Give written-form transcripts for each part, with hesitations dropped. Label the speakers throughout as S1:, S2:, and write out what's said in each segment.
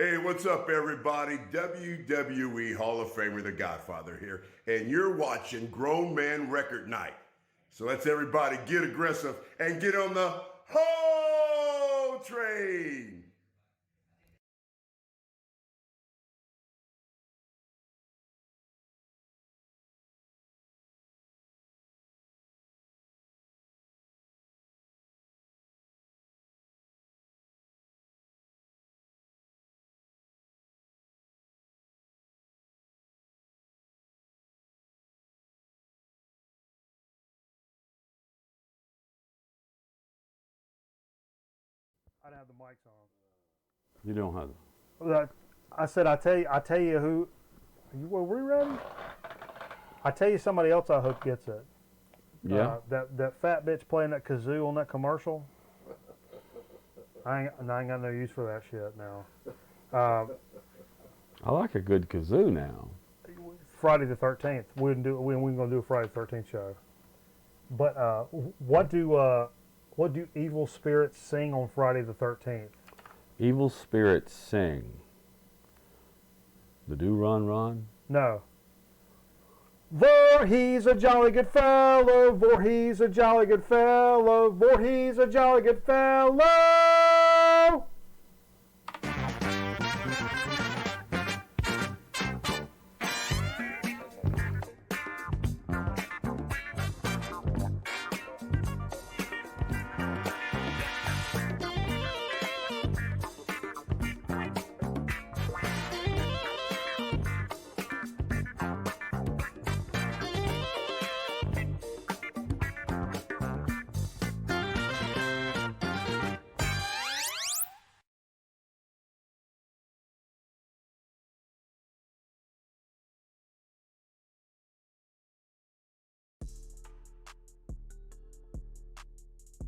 S1: Hey, what's up, everybody? WWE Hall of Famer, The Godfather here, and you're watching Grown Man Record Night. So let's everybody get aggressive and get on the Ho train.
S2: I don't have the mics on.
S3: You don't have.
S2: I said, I tell you who. Were we ready? I tell you somebody else I hope gets it.
S3: Yeah.
S2: That fat bitch playing that kazoo on that commercial. I ain't got no use for that shit now.
S3: I like a good kazoo now.
S2: Friday the 13th. We weren't gonna do a Friday the 13th show. But what do evil spirits sing on Friday the 13th?
S3: Evil spirits sing. The do run run?
S2: No. For he's a jolly good fellow, for he's a jolly good fellow, for he's a jolly good fellow.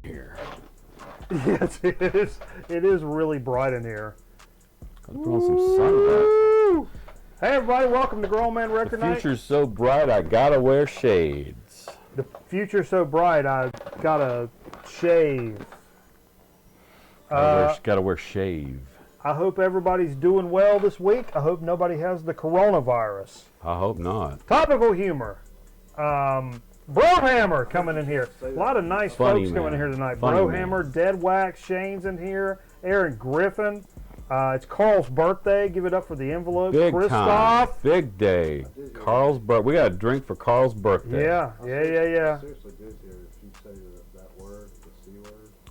S3: Here.
S2: Yes, it is. It is really bright in here.
S3: Gotta put on some sunglasses.
S2: Hey everybody, welcome to Grown Man Record
S3: The
S2: Night.
S3: future's so bright I gotta wear shades.
S2: The future's so bright I gotta shave.
S3: Gotta wear shave.
S2: I hope everybody's doing well this week. I hope nobody has the coronavirus.
S3: I hope not.
S2: Topical humor. Brohammer coming in here. A lot of nice
S3: Funny,
S2: folks coming in
S3: man.
S2: here tonight.
S3: Funny,
S2: Brohammer, Dead Wax, Shane's in here. Aaron Griffin. It's Carl's birthday. Give it up for the envelope.
S3: Big
S2: Christoph.
S3: time. Big day. Carl's birthday. We got a drink for Carl's birthday.
S2: Yeah.
S4: Seriously good here if you say that word, the C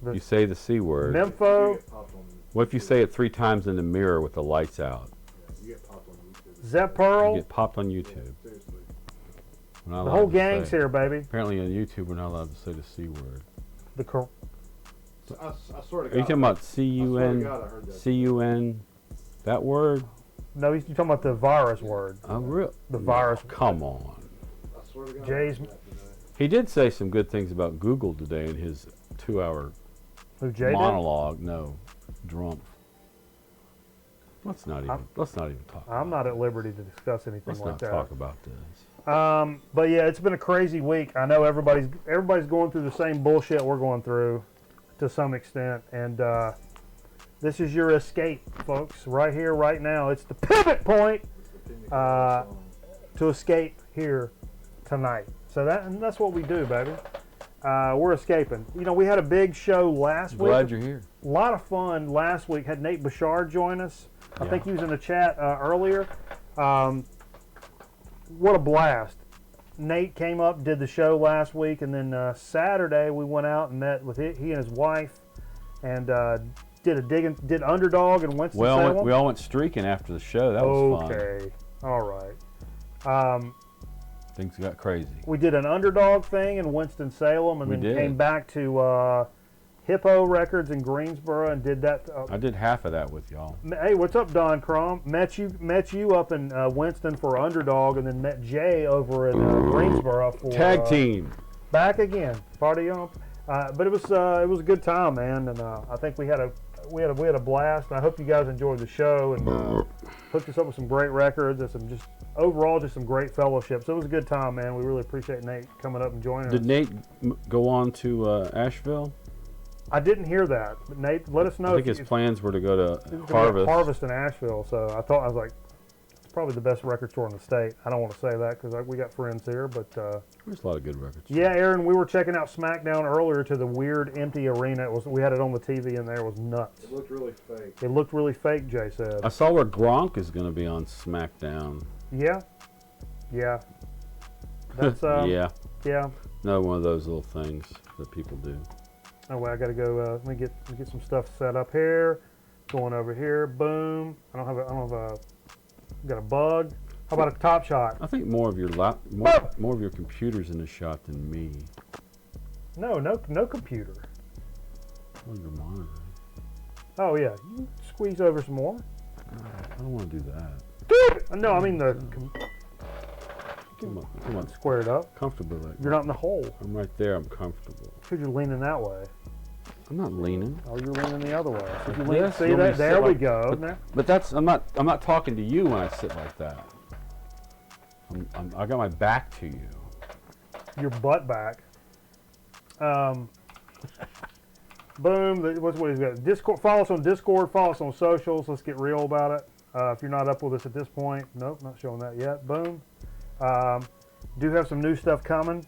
S4: word.
S3: You say the C word.
S2: Nympho.
S4: You get popped on,
S3: What if you say it 3 times in the mirror with the lights out?
S4: you get popped on YouTube.
S2: Zep
S3: You
S2: Pearl.
S3: get popped on YouTube.
S4: Seriously.
S3: We're not
S2: The
S3: allowed
S2: whole
S3: to
S2: gang's
S3: say-
S2: here, baby.
S3: Apparently on YouTube we're not allowed to say the C word.
S2: The
S4: I swear to God.
S3: Are you talking about
S4: I
S3: C-U-N?
S4: swear to God, I heard that.
S3: C-U-N? That word?
S2: No, you're talking about the virus word.
S3: Oh, real?
S2: The virus.
S3: Come on.
S4: I swear to God.
S2: Jay's-
S4: I heard that today.
S3: He did say some good things about Google today in his 2-hour
S2: Who, Jay did?
S3: monologue. No, Drumpf. Let's not even talk.
S2: I'm not at liberty to discuss anything
S3: Let's
S2: like
S3: not
S2: that.
S3: talk about this.
S2: But yeah, it's been a crazy week. I know everybody's going through the same bullshit we're going through to some extent, and this is your escape, folks. Right here, right now. It's the pivot point
S4: It's the Pina Colada song.
S2: to escape here tonight. So that's what we do, baby. We're escaping. You know, we had a big show last week.
S3: Glad you're here.
S2: A lot of fun last week. Had Nate Bouchard join us. I think he was in the chat earlier. What a blast. Nate came up, did the show last week, and then Saturday we went out and met with he and his wife and did Underdog and Winston-Salem.
S3: We all went streaking after the show. That was fun.
S2: Okay. All right.
S3: Things got crazy.
S2: We did an Underdog thing in Winston-Salem and
S3: We
S2: then
S3: did.
S2: came back to Hippo Records in Greensboro and did that.
S3: I did half of that with y'all.
S2: Hey, what's up, Don Crom? Met you up in Winston for Underdog, and then met Jay over in Greensboro for
S3: Tag team.
S2: Back again, party on. But it was a good time, man, and I think we had a blast. I hope you guys enjoyed the show and hooked us up with some great records and some some great fellowships. It was a good time, man. We really appreciate Nate coming up and joining us.
S3: Did Nate go on to Asheville?
S2: I didn't hear that, but Nate, let us know.
S3: I think his plans were to go to Harvest.
S2: Harvest in Asheville. So I was like, it's probably the best record store in the state. I don't want to say that because we got friends here, but
S3: There's a lot of good records.
S2: yeah, Aaron, we were checking out SmackDown earlier to the weird empty arena. We had it on the TV in there. It was nuts.
S4: It looked really fake.
S2: It looked really fake, Jay said.
S3: I saw where Gronk is going to be on SmackDown.
S2: Yeah, yeah. That's
S3: Yeah.
S2: yeah.
S3: Another one of those little things that people do.
S2: Oh, well, I got to go. Let me get some stuff set up here. Going over here. Boom. I don't have a. Got a bug. How about a top shot?
S3: I think more of your more of your computers in the shot than me.
S2: No computer.
S3: Oh, your monitor.
S2: Oh yeah, you squeeze over some more.
S3: I don't want to do that.
S2: No, I mean the
S3: Come on,
S2: squared up.
S3: comfortably. Like
S2: You're not in the hole
S3: I'm right there. I'm comfortable.
S2: because you're leaning that way.
S3: I'm not leaning.
S2: Oh, you're leaning the other way. So if you
S3: Like
S2: lean,
S3: this,
S2: see
S3: you want me
S2: that?
S3: to
S2: There
S3: sit
S2: we
S3: like-
S2: go.
S3: But that's I'm not talking to you when I sit like that. I got my back to you.
S2: Your butt back. Boom. What's what he's got? Discord. Follow us on Discord. Follow us on socials. Let's get real about it. If you're not up with us at this point, nope, not showing that yet. Boom. Do have some new stuff coming.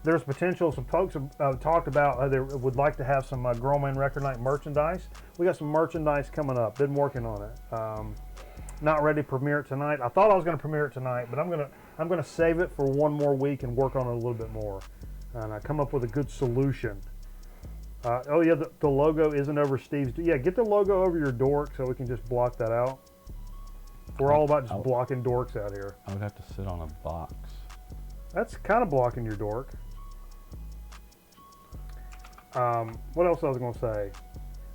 S2: There's potential. Some folks have talked about how they would like to have some Grown Man Record Night merchandise. We got some merchandise coming up. Been working on it. Not ready to premiere it tonight. I thought I was going to premiere it tonight, but I'm gonna save it for one more week and work on it a little bit more, and I come up with a good solution. Oh yeah, the logo isn't over Steve's. Yeah, get the logo over your dork so we can just block that out. We're all about just blocking dorks out here.
S3: I would have to sit on a box.
S2: That's kind of blocking your dork. What else I was going to say?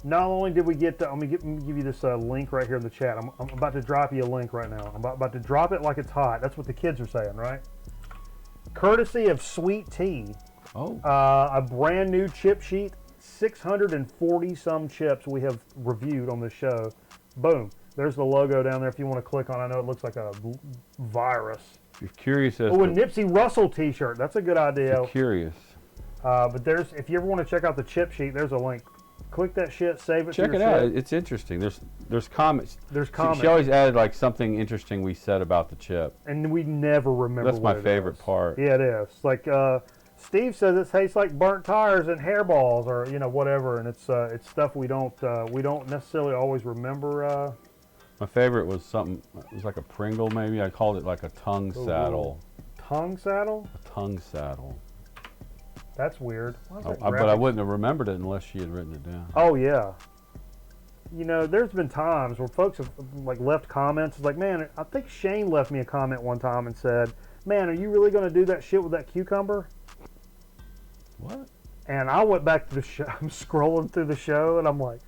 S2: Not only did we get, let me give you this link right here in the chat. I'm about to drop you a link right now. I'm about to drop it like it's hot. That's what the kids are saying, right? Courtesy of Sweet Tea.
S3: Oh.
S2: A brand new chip sheet. 640 some chips we have reviewed on this show. Boom. There's the logo down there if you want to click on it. I know it looks like a virus.
S3: If you're curious as
S2: Oh, a
S3: to,
S2: Nipsey Russell t-shirt. That's a good
S3: if
S2: idea.
S3: you're curious.
S2: But if you ever want to check out the chip sheet, there's a link. Click that shit, save it
S3: Check
S2: to
S3: it
S2: your
S3: out.
S2: shit.
S3: It's interesting. There's comments.
S2: There's
S3: She
S2: comments.
S3: always added like something interesting we said about the chip.
S2: And we never remember
S3: That's my
S2: what it
S3: favorite
S2: is.
S3: part.
S2: Yeah, it is. Like Steve says it tastes like burnt tires and hairballs or whatever, and it's stuff we don't necessarily always remember.
S3: My favorite was something. It was like a Pringle, maybe. I called it like a tongue saddle.
S2: Tongue saddle?
S3: A tongue saddle.
S2: That's weird. Why is that
S3: But I
S2: graphic?
S3: wouldn't have remembered it unless she had written it down.
S2: Oh yeah. There's been times where folks have like left comments. It's like, man, I think Shane left me a comment one time and said, "Man, are you really going to do that shit with that cucumber?"
S3: What?
S2: And I went back to the show. I'm scrolling through the show, and I'm like,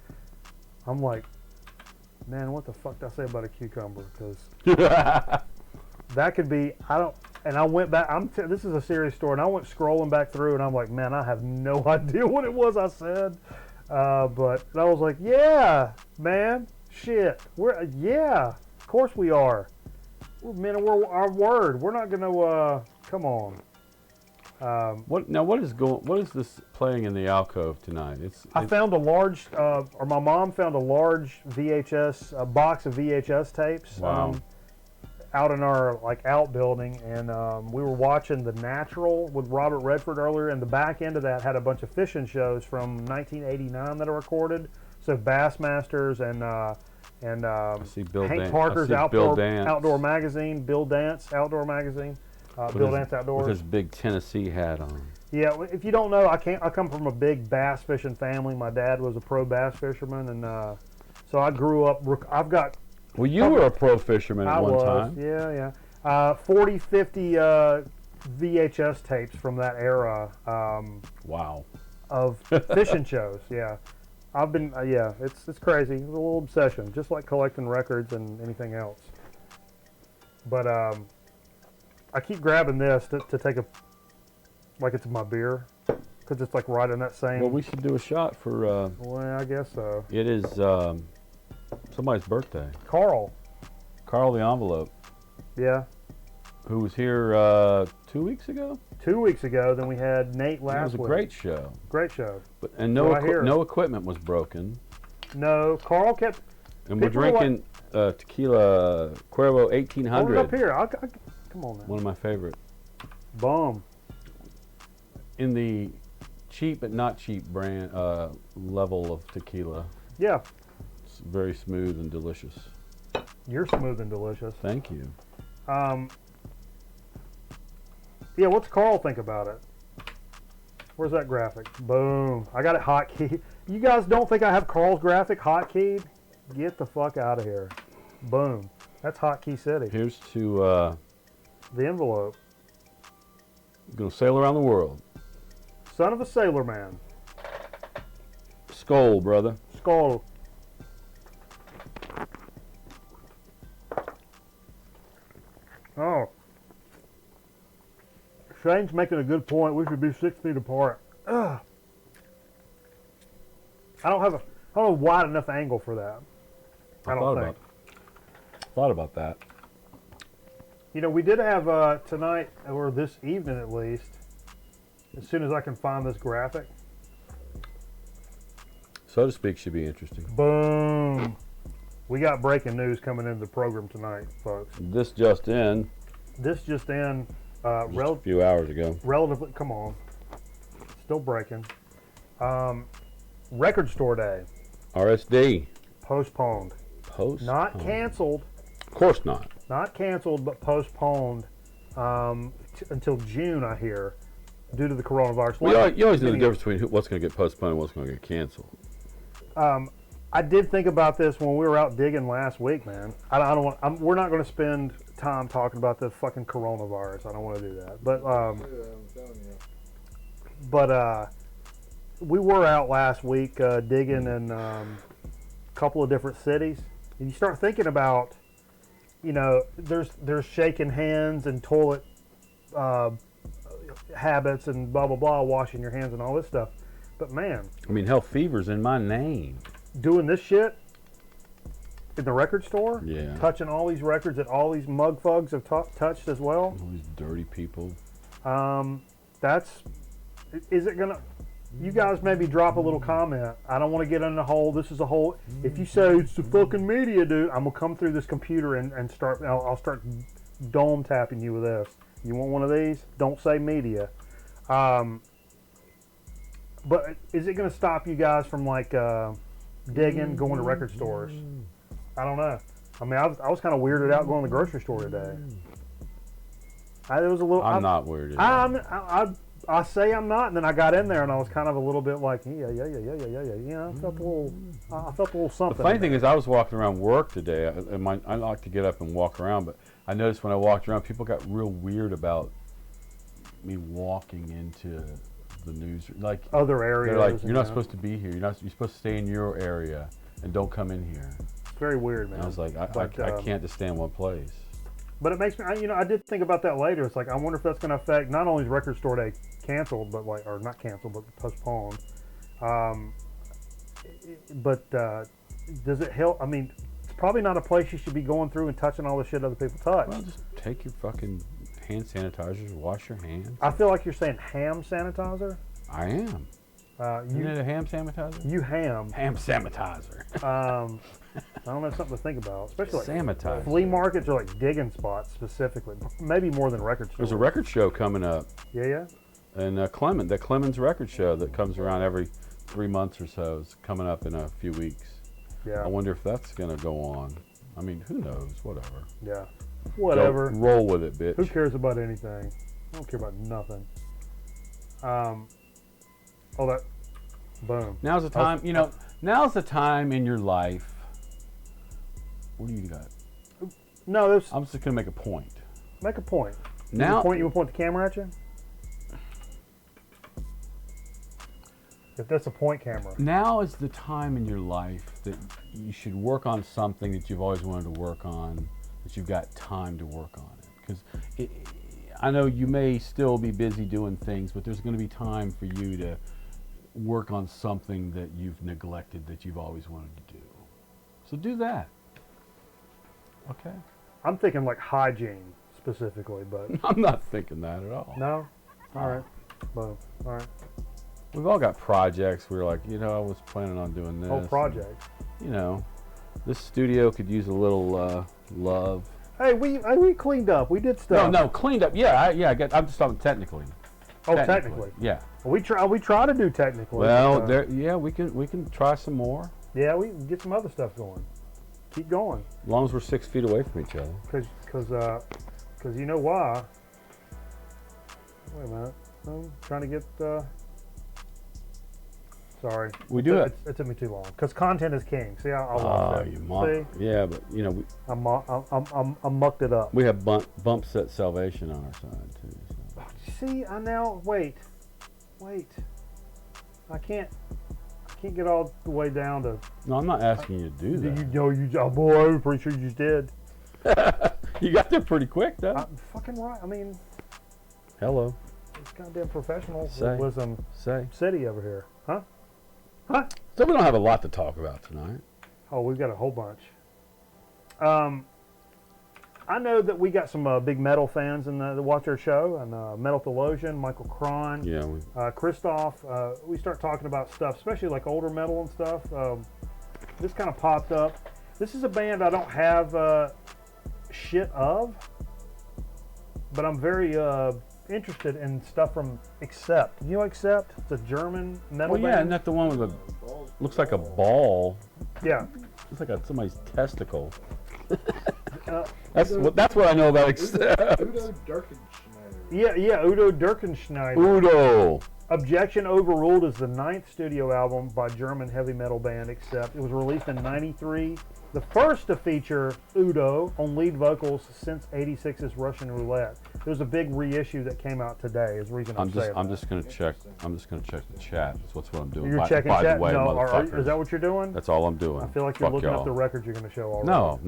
S2: man, what the fuck did I say about a cucumber? Because that could be. And I went back. This is a serious story, and I went scrolling back through, and I'm like, man, I have no idea what it was I said. But I was like, yeah, man, shit, of course we are. We're men of our word. We're not gonna. Come on.
S3: What is this playing in the alcove tonight?
S2: I found a large, or my mom found a large VHS, a box of VHS tapes.
S3: Wow.
S2: Out in our outbuilding, and we were watching The Natural with Robert Redford earlier, and the back end of that had a bunch of fishing shows from 1989 that are recorded. So Bassmasters and
S3: I see Bill
S2: Hank
S3: Dan-
S2: Parker's
S3: I see Bill Dance.
S2: outdoor magazine, Bill Dance outdoor magazine, Bill Dance Outdoors.
S3: With his big Tennessee hat on.
S2: Yeah, if you don't know, I come from a big bass fishing family. My dad was a pro bass fisherman, and so I grew up. I've got.
S3: Well, you were a pro fisherman at one time.
S2: Yeah. 40, 50 VHS tapes from that era
S3: Wow.
S2: of fishing shows. Yeah, I've been. It's crazy. It's a little obsession, just like collecting records and anything else. But I keep grabbing this to take like it's my beer, because it's like right in that same.
S3: Well, we should do a shot for.
S2: Well, I guess so.
S3: It is somebody's birthday.
S2: Carl.
S3: Carl the envelope.
S2: Yeah.
S3: who was here 2 weeks ago.
S2: 2 weeks ago. Then we had Nate last week.
S3: It was a great show.
S2: Great show.
S3: But and
S2: What I hear.
S3: no equipment was broken.
S2: No, Carl kept.
S3: And we're
S2: People are
S3: drinking tequila Cuervo
S2: Hold it
S3: 1800.
S2: up here. Come on, man.
S3: One of my favorite.
S2: Boom.
S3: In the cheap but not cheap brand level of tequila.
S2: Yeah,
S3: It's very smooth and delicious.
S2: you're smooth and delicious.
S3: Thank you.
S2: Yeah, what's Carl think about it? Where's that graphic? Boom. I got it hotkeyed. You guys don't think I have Carl's graphic hotkeyed? Get the fuck out of here. Boom. That's Hotkey City.
S3: Here's to
S2: The envelope.
S3: gonna sail around the world.
S2: Son of a sailor man.
S3: Skull, brother.
S2: Skull. Oh. Shane's making a good point. We should be 6 feet apart. Ugh. I don't have a wide enough angle for that. I don't think.
S3: Thought about that.
S2: You know, we did have tonight, or this evening at least, as soon as I can find this graphic.
S3: So to speak should be interesting.
S2: Boom. We got breaking news coming into the program tonight, folks.
S3: This just in,
S2: This just in,
S3: just a few hours ago.
S2: relatively, come on, still breaking. Record Store Day,
S3: RSD.
S2: postponed. Not canceled,
S3: Of course not.
S2: but postponed until June, I hear, due to the coronavirus.
S3: Well, you always know the difference between what's going to get postponed and what's going to get canceled.
S2: I did think about this when we were out digging last week, man. I don't want. We're not going to spend time talking about the fucking coronavirus. I don't want to do that. But we were out last week digging in a couple of different cities, and you start thinking about, you know, there's shaking hands and toilet habits and blah blah blah, washing your hands and all this stuff. But man,
S3: I mean, hell, fever's in my name.
S2: doing this shit in the record store,
S3: Yeah.
S2: touching all these records that all these mug thugs have touched as well.
S3: All these dirty people.
S2: Is it gonna? You guys maybe drop a little comment. I don't want to get in the hole. This is a hole. If you say it's the fucking media, dude, I'm gonna come through this computer and start. I'll start dome tapping you with this. You want one of these? Don't say media. But is it gonna stop you guys from like digging, going to record stores? I don't know. I mean, I was kind of weirded out going to the grocery store today. It was a little.
S3: I'm not weirded.
S2: I say I'm not, and then I got in there and I was kind of a little bit like, yeah. You know, I felt a little something.
S3: The funny thing is, I was walking around work today. I like to get up and walk around, but I noticed when I walked around, people got real weird about me walking into the news, like
S2: other areas.
S3: They're like, you're not supposed to be here. You're supposed to stay in your area and don't come in here.
S2: It's very weird, man.
S3: And I was like, I can't just stay in one place.
S2: But it makes me, I did think about that later. It's like, I wonder if that's going to affect not only is Record Store Day canceled, but like, or not canceled, but postponed. But does it help? I mean, it's probably not a place you should be going through and touching all the shit other people touch.
S3: Well, just take your fucking hand sanitizers, wash your hands.
S2: I feel like you're saying ham sanitizer.
S3: I am. Isn't it a ham sanitizer?
S2: You ham.
S3: Ham sanitizer.
S2: I don't know, something to think about, especially like
S3: Sanitizer.
S2: flea markets or like digging spots specifically. Maybe more than record stores.
S3: There's a record show coming up.
S2: Yeah.
S3: And the Clemens record show that comes around every 3 months or so is coming up in a few weeks.
S2: Yeah.
S3: I wonder if that's going to go on. I mean, who knows? Whatever.
S2: Yeah. Whatever.
S3: Go, roll with it, bitch.
S2: Who cares about anything? I don't care about nothing. That. Boom.
S3: Now's the time, now's the time in your life. What do you got?
S2: No,
S3: I'm just going to make a point.
S2: Make a point.
S3: Now,
S2: you want to point the camera at you? If that's a point camera.
S3: Now is the time in your life that you should work on something that you've always wanted to work on, that you've got time to work on it. Because I know you may still be busy doing things, but there's going to be time for you to work on something that you've neglected that you've always wanted to do. So do that. Okay?
S2: I'm thinking like hygiene specifically, but
S3: I'm not thinking that at all.
S2: no. All right. Well, all right.
S3: We've all got projects. We're like, I was planning on doing this.
S2: Whole project.
S3: This studio could use a little love.
S2: Hey, we cleaned up. We did stuff.
S3: No, cleaned up. Yeah, I'm just talking technically.
S2: Oh, technically.
S3: Yeah.
S2: We try to do technically.
S3: Well,
S2: but,
S3: we can try some more.
S2: yeah, we can get some other stuff going. Keep going.
S3: As long as we're 6 feet away from each other.
S2: Because you know why? Wait a minute. I'm trying to get. Sorry.
S3: We do it.
S2: It took me too long. Because content is king. See, I lost it.
S3: You mock.
S2: See?
S3: Yeah, but
S2: I mucked it up.
S3: we have bump set salvation on our side too. So.
S2: See, wait. I can't get all the way down to.
S3: No, I'm not asking you to do that.
S2: Oh boy, I'm pretty sure you just did.
S3: You got there pretty quick, though.
S2: I'm fucking right. I mean,
S3: Hello.
S2: it's goddamn professional
S3: Say.
S2: wisdom
S3: Say.
S2: city over here, huh?
S3: So we don't have a lot to talk about tonight.
S2: Oh, we've got a whole bunch. I know that we got some big metal fans in that watch our show, and Metal Theologian, Michael Cron,
S3: Yeah.
S2: Christoph. We start talking about stuff, especially like older metal and stuff. This kind of popped up. This is a band I don't have shit of, but I'm very interested in stuff from Accept. You know Accept? It's a German metal
S3: Well, yeah,
S2: band.
S3: isn't that the one with the looks like a ball?
S2: Yeah.
S3: It's like somebody's testicle.
S2: Uh,
S3: That's what I know about Accept.
S4: Udo Dirkenschneider.
S2: yeah, Udo Dirkenschneider.
S3: Udo.
S2: Objection Overruled is the 9th studio album by German heavy metal band Accept. It was released in '93. The first to feature Udo on lead vocals since '86's Russian Roulette. There's a big reissue that came out today. Is the reason I'm saying
S3: I'm
S2: that.
S3: just gonna check. I'm just gonna check the chat. That's what I'm doing.
S2: You're checking
S3: by
S2: chat?
S3: the way,
S2: No,
S3: motherfuckers.
S2: is that what you're doing?
S3: That's all I'm doing.
S2: I feel like you're
S3: Fuck
S2: looking
S3: y'all.
S2: up the records you're going to show already.
S3: No.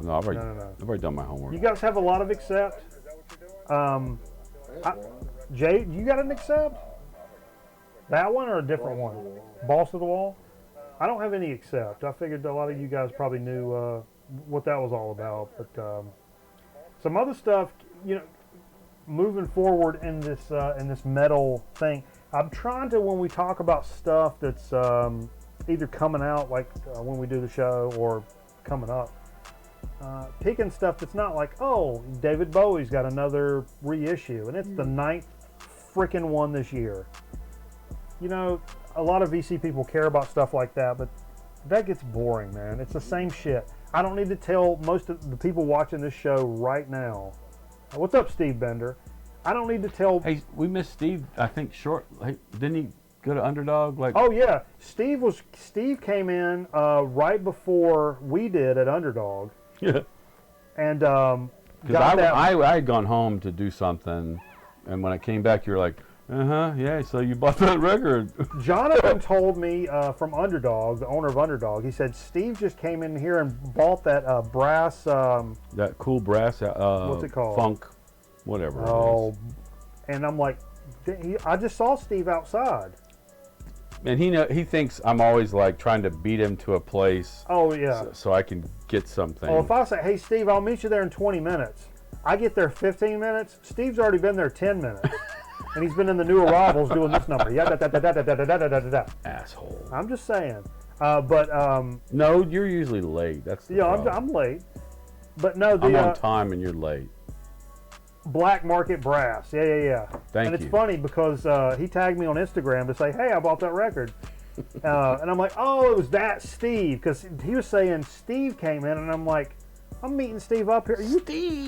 S3: I've already,
S2: No.
S3: I've already done my homework.
S2: You guys have a lot of Accept. Jay, you got an Accept? That one or a different one? Boss of the Wall? I don't have any Accept. I figured a lot of you guys probably knew what that was all about. But some other stuff, moving forward in this metal thing, I'm trying to, when we talk about stuff that's either coming out, like when we do the show, or coming up, picking stuff that's not like, oh, David Bowie's got another reissue, and it's the 9th freaking one this year. A lot of VC people care about stuff like that, but that gets boring, man. It's the same shit. I don't need to tell most of the people watching this show right now. What's up, Steve Bender? I don't need to tell.
S3: Hey, we missed Steve. I think short. Hey, didn't he go to Underdog?
S2: Oh yeah, Steve came in right before we did at Underdog.
S3: Yeah.
S2: And
S3: because I had gone home to do something, and when I came back, you were like, yeah. So you bought that record.
S2: Jonathan told me from Underdog, the owner of Underdog. He said Steve just came in here and bought that brass.
S3: That cool brass.
S2: What's it called?
S3: Funk, whatever.
S2: Oh, and I'm like, I just saw Steve outside.
S3: And he thinks I'm always like trying to beat him to a place.
S2: Oh yeah.
S3: So I can get something.
S2: Oh, if I say, hey Steve, I'll meet you there in 20 minutes. I get there 15 minutes. Steve's already been there 10 minutes. And he's been in the new arrivals doing this number. Yeah, da.
S3: Asshole.
S2: I'm just saying.
S3: No, you're usually late. That's the problem.
S2: I'm late. But no,
S3: I'm on time and you're late.
S2: Black Market Brass. Yeah.
S3: Thank
S2: and it's
S3: you.
S2: funny because he tagged me on Instagram to say, hey, I bought that record. And I'm like, oh, it was that Steve. Because he was saying Steve came in, and I'm like, I'm meeting Steve up here. Are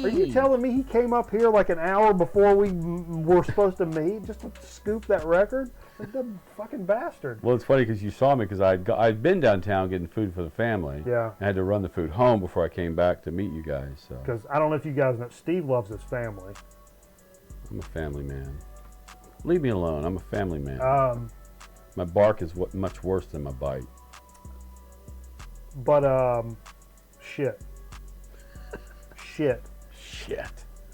S2: you telling me he came up here like an hour before we were supposed to meet just to scoop that record? Like that fucking bastard.
S3: Well, it's funny because you saw me because I'd been downtown getting food for the family.
S2: Yeah.
S3: I had to run the food home before I came back to meet you guys. So
S2: Because I don't know if you guys know, Steve loves his family.
S3: I'm a family man. Leave me alone. I'm a family man. My bark is much worse than my bite.
S2: But shit.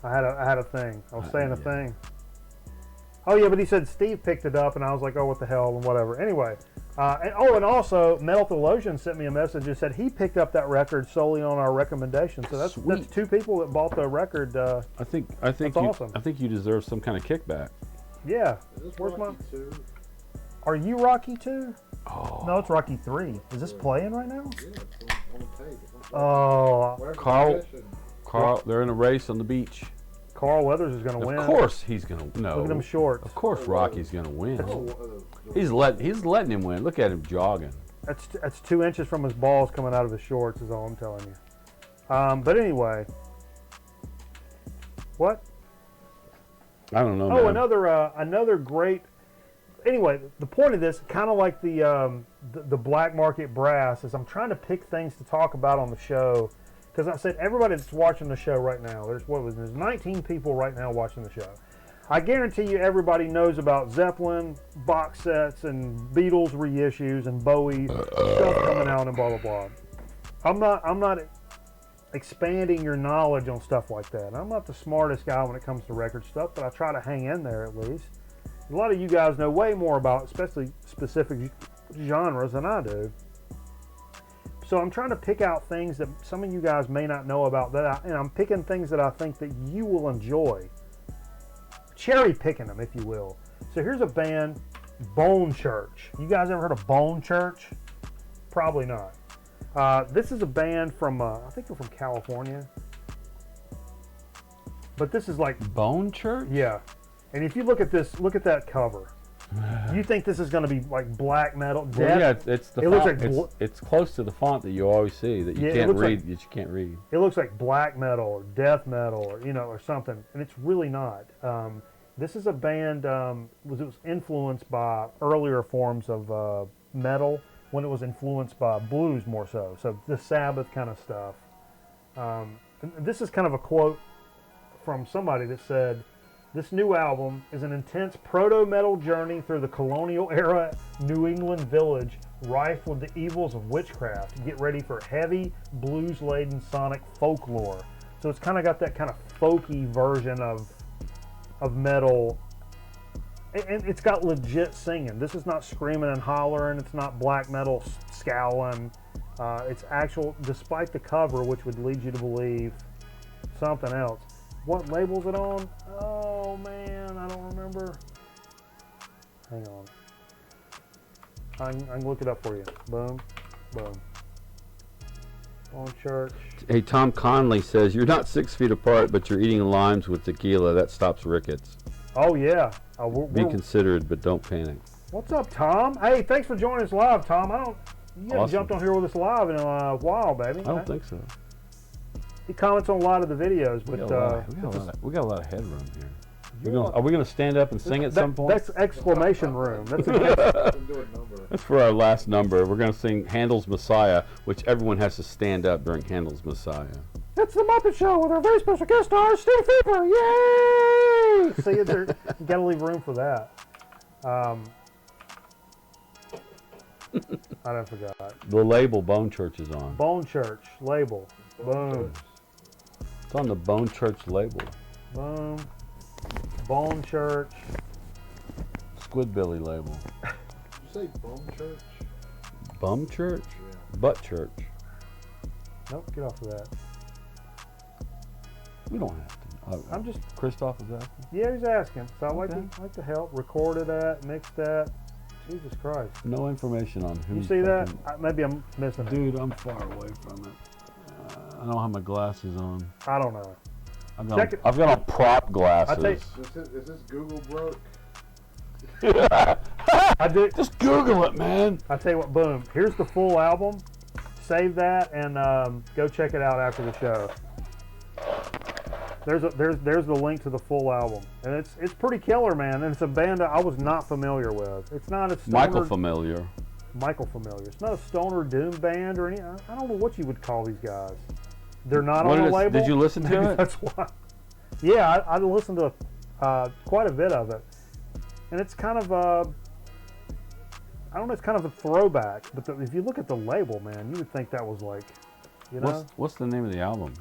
S2: I had a thing. I was saying a thing. Oh yeah, but he said Steve picked it up, and I was like, oh, what the hell, and whatever. Anyway, And also, Metal Theologian sent me a message and said he picked up that record solely on our recommendation. So that's
S3: Sweet.
S2: 2 people that bought the record.
S3: I think
S2: That's awesome.
S3: I think you deserve some kind of kickback.
S2: Yeah.
S4: Is this
S2: Where's
S4: Rocky 2?
S2: Are you Rocky 2?
S3: Oh.
S2: No, it's Rocky 3. Is this playing right now?
S4: Yeah, it's on the tape. It's on
S2: Oh,
S4: Where's the
S3: Carl-
S4: mission?
S3: Carl, they're in a race on the beach.
S2: Carl Weathers is going to win.
S3: Of course he's gonna. No.
S2: Look at them shorts.
S3: Of course Rocky's gonna win.
S4: Oh,
S3: He's letting him win. Look at him jogging.
S2: That's 2 inches from his balls coming out of his shorts is all I'm telling you. But anyway. What?
S3: I don't know.
S2: Oh,
S3: man.
S2: another great. Anyway, the point of this, kind of like the black market brass, is I'm trying to pick things to talk about on the show, because I said everybody that's watching the show right now. There's 19 people right now watching the show. I guarantee you everybody knows about Zeppelin box sets and Beatles reissues and Bowie stuff coming out and blah blah blah. I'm not expanding your knowledge on stuff like that. I'm not the smartest guy when it comes to record stuff, but I try to hang in there at least. A lot of you guys know way more about, especially specific genres, than I do. So I'm trying to pick out things that some of you guys may not know about, and I'm picking things that I think that you will enjoy. Cherry picking them, if you will. So here's a band, Bone Church. You guys ever heard of Bone Church? Probably not. This is a band from, I think they're from California. But this is like,
S3: Bone Church.
S2: yeah. And if you look at this, look at that cover. You think this is going to be like black metal?
S3: Well, yeah, it's the
S2: It looks
S3: font.
S2: like
S3: it's close to the font that you always see that you
S2: Yeah, it
S3: can't
S2: looks
S3: read.
S2: like-
S3: that you can't read.
S2: It looks like black metal or death metal or or something, and it's really not. This is a band it was influenced by earlier forms of metal when it was influenced by blues more so. So the Sabbath kind of stuff. And this is kind of a quote from somebody that said, "This new album is an intense proto-metal journey through the colonial era New England village rife with the evils of witchcraft. Get ready for heavy, blues-laden sonic folklore." So it's kind of got that kind of folky version of metal. And it's got legit singing. This is not screaming and hollering. It's not black metal scowling. It's actual, despite the cover, which would lead you to believe something else. What label's it on? Oh man, I don't remember. Hang on. I can look it up for you. Boom, boom. Bone Church.
S3: Hey, Tom Conley says you're not 6 feet apart, but you're eating limes with tequila. That stops rickets.
S2: Oh yeah.
S3: Be considerate, but don't panic.
S2: What's up, Tom? Hey, thanks for joining us live, Tom. You haven't
S3: Awesome.
S2: jumped on here with us live in a while, baby.
S3: I don't think so.
S2: He comments on a lot of the videos, but
S3: We got a lot of headroom here. Are we gonna stand up and sing at some point?
S2: That's exclamation room. That's a
S4: Can do a number.
S3: That's for our last number. We're gonna sing Handel's Messiah, which everyone has to stand up during Handel's Messiah.
S2: It's the Muppet Show with our very special guest star, Steve Cooper. Yay! See, you gotta leave room for that. I forgot.
S3: The label Bone Church is on.
S2: Bone Church label. Boom.
S3: It's on the Bone Church label.
S2: Boom. Bone Church.
S3: Squidbilly label.
S4: Did you say Bone Church?
S3: Bum Church?
S4: Yeah.
S3: Butt Church.
S2: Nope, get off of that.
S3: We don't have to.
S2: I'm just,
S3: Christoph is asking.
S2: yeah, he's asking. So I
S3: Okay.
S2: like to help. Recorded that, mixed that. Jesus Christ.
S3: No information on who.
S2: You see that? Maybe I'm missing it.
S3: Dude, I'm far away from it. I don't have my glasses on.
S2: I don't know.
S3: I've got on prop glasses.
S4: Is this Google broke?
S2: I do.
S3: Just Google it, man.
S2: I tell you what, boom. Here's the full album. Save that and go check it out after the show. There's the link to the full album, and it's pretty killer, man. And it's a band that I was not familiar with. It's not a stoner,
S3: Michael Familiar.
S2: It's not a stoner doom band or any. I don't know what you would call these guys. They're not on the label.
S3: Did you listen to
S2: Maybe
S3: it?
S2: That's why. Yeah, I listened to quite a bit of it, and it's kind of I don't know. It's kind of a throwback, but if you look at the label, man, you would think that was like, you know.
S3: What's the name of the album?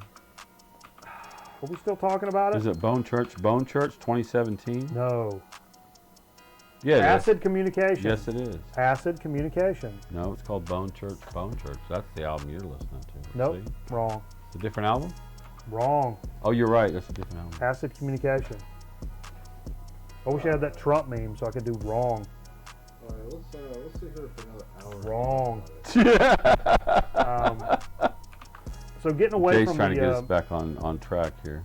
S2: Are we still talking about it?
S3: Is it Bone Church? Bone Church 2017?
S2: No.
S3: Yeah, it is.
S2: Acid Communication.
S3: Yes, it is.
S2: Acid Communication.
S3: No, it's called Bone Church. Bone Church. That's the album you're listening to.
S2: Nope,
S3: See?
S2: wrong.
S3: It's a different album?
S2: Wrong.
S3: Oh, you're right. That's a different album.
S2: Acid Communication. I wish I had that Trump meme so I could do wrong.
S4: All right, let's sit here for another hour.
S2: Wrong. So getting away
S3: Jay's
S2: from
S3: trying to get us
S2: the
S3: back on track here.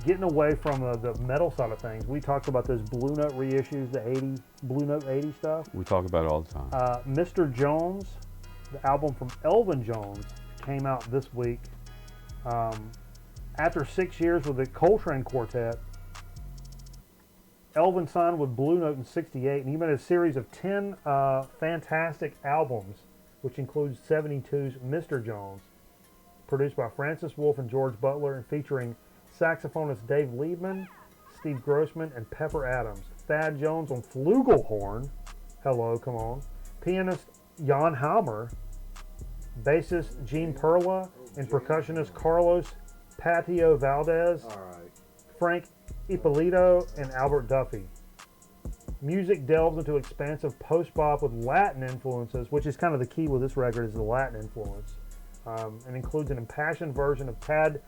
S2: getting away from the metal side of things, we talked about those Blue Note reissues, the Blue Note 80 stuff.
S3: We talk about it all the time.
S2: Mr. Jones, the album from Elvin Jones, came out this week. After 6 years with the Coltrane Quartet, Elvin signed with Blue Note in '68, and he made a series of 10 fantastic albums, which includes '72's Mr. Jones, produced by Francis Wolff and George Butler, and featuring saxophonist Dave Liebman, Steve Grossman, and Pepper Adams. Thad Jones on flugelhorn. Hello, come on. Pianist Jan Halmer, bassist Gene Perla, and percussionist Carlos Patio Valdez,
S4: All right.
S2: Frank Ippolito, and Albert Duffy. Music delves into expansive post-bop with Latin influences, which is kind of the key with this record, is the Latin influence, and includes an impassioned version of Tad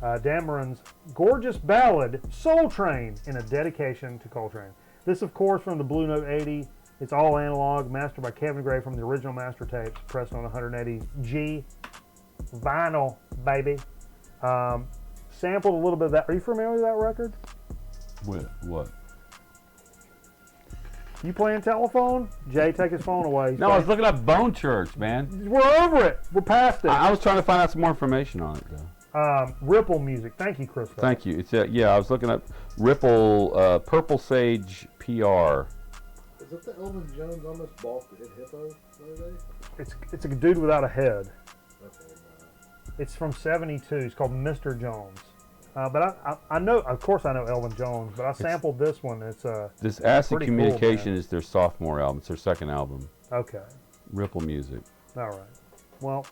S2: Dameron's gorgeous ballad, Soul Train, in a dedication to Coltrane. This, of course, from the Blue Note 80. It's all analog, mastered by Kevin Gray from the original master tapes, pressed on 180G vinyl, baby. Sampled a little bit of that. Are you familiar with that record?
S3: With what?
S2: You playing telephone? Jay, take his phone away. He's
S3: No, I was
S2: playing-
S3: looking up Bone Church, man.
S2: We're over it. We're past it.
S3: I was trying to find out some more information on it, though.
S2: Ripple Music. Thank you, Chris.
S3: Thank you. It's yeah, I was looking up Ripple Purple Sage PR.
S4: Is that the Elvin Jones almost balked at Hippo the other day?
S2: It's a dude without a head.
S4: Okay,
S2: It's from '72. It's called Mr. Jones. But I know, of course, I know Elvin Jones, but I sampled this one. It's
S3: This Acid
S2: pretty cool,
S3: Communication
S2: man.
S3: is their sophomore album. It's their second album.
S2: okay.
S3: Ripple Music.
S2: All right. Well,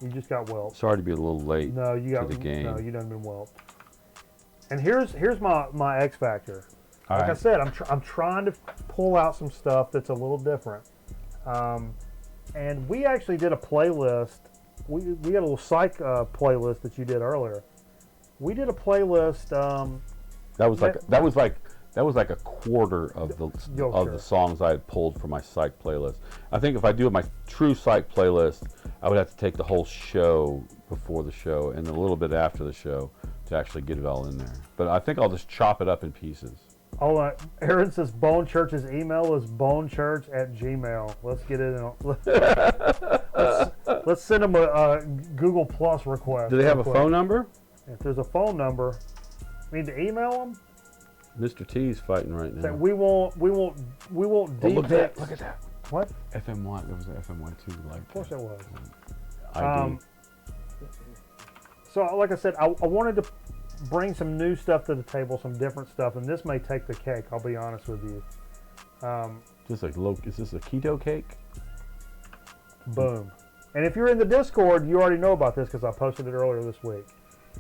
S2: you just got whelped.
S3: Sorry to be a little late
S2: No, you got
S3: to the game.
S2: No, you done been whelped. And here's my X factor.
S3: All
S2: Like I
S3: right.
S2: said, I'm trying to pull out some stuff that's a little different. And we actually did a playlist. We had a little psych playlist that you did earlier. We did a playlist.
S3: That was like a quarter of
S2: Yo,
S3: of
S2: sure.
S3: the songs I had pulled from my psych playlist. I think if I do my true psych playlist, I would have to take the whole show before the show and a little bit after the show to actually get it all in there. But I think I'll just chop it up in pieces.
S2: Hold on. Aaron says Bone Church's email is bonechurch@gmail. Let's get it in. Let's send them a Google Plus request.
S3: Do they have a
S2: real quick.
S3: phone number?
S2: If there's a phone number, we need to email them.
S3: Mr. T's fighting right now.
S2: That we won't
S3: Oh, look at that!
S2: depict-
S3: Look at that!
S2: What?
S3: FM1. There was an FM1 too. Like
S2: Of course it was.
S3: ID.
S2: So, like I said, I wanted to bring some new stuff to the table, some different stuff, and this may take the cake. I'll be honest with you.
S3: Just like is this a keto cake?
S2: Boom. And if you're in the Discord, you already know about this because I posted it earlier this week.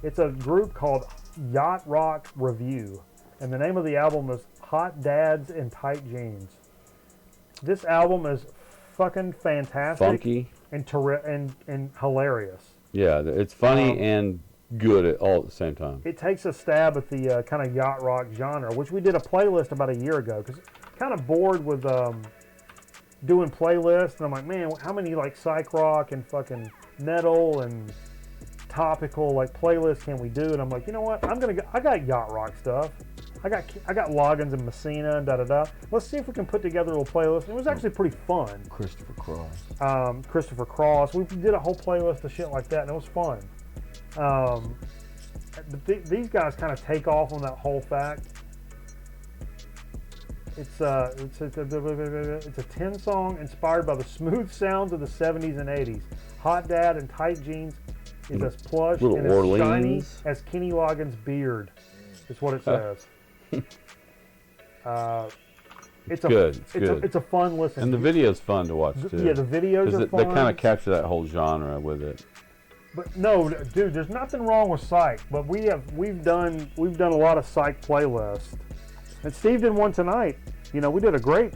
S2: It's a group called Yacht Rock Review, and the name of the album is Hot Dads in Tight Jeans. This album is fucking fantastic,
S3: Funky.
S2: and hilarious.
S3: Yeah, it's funny and good all at the same time.
S2: It takes a stab at the kind of yacht rock genre, which we did a playlist about a year ago because kind of bored with doing playlists, and I'm like, man, how many like psych rock and fucking metal and topical like playlists can we do? And I'm like, you know what? I got yacht rock stuff. I got Loggins and Messina and da da da. Let's see if we can put together a little playlist. It was actually pretty fun.
S3: Christopher Cross.
S2: Christopher Cross. We did a whole playlist of shit like that, and it was fun. But these guys kind of take off on that whole fact. It's a 10 song inspired by the smooth sounds of the 70s and 80s. Hot Dad in Tight Jeans is as plush
S3: Little
S2: and as shiny
S3: Orleans.
S2: as Kenny Loggins' beard. Is what it says. It's
S3: good. It's good.
S2: It's a fun listen.
S3: And the video's fun to watch too.
S2: Yeah, the videos are
S3: They
S2: fun.
S3: kind of capture that whole genre with it.
S2: But no, dude, there's nothing wrong with psych. But we've done a lot of psych playlists, and Steve did one tonight. You know, we did a great,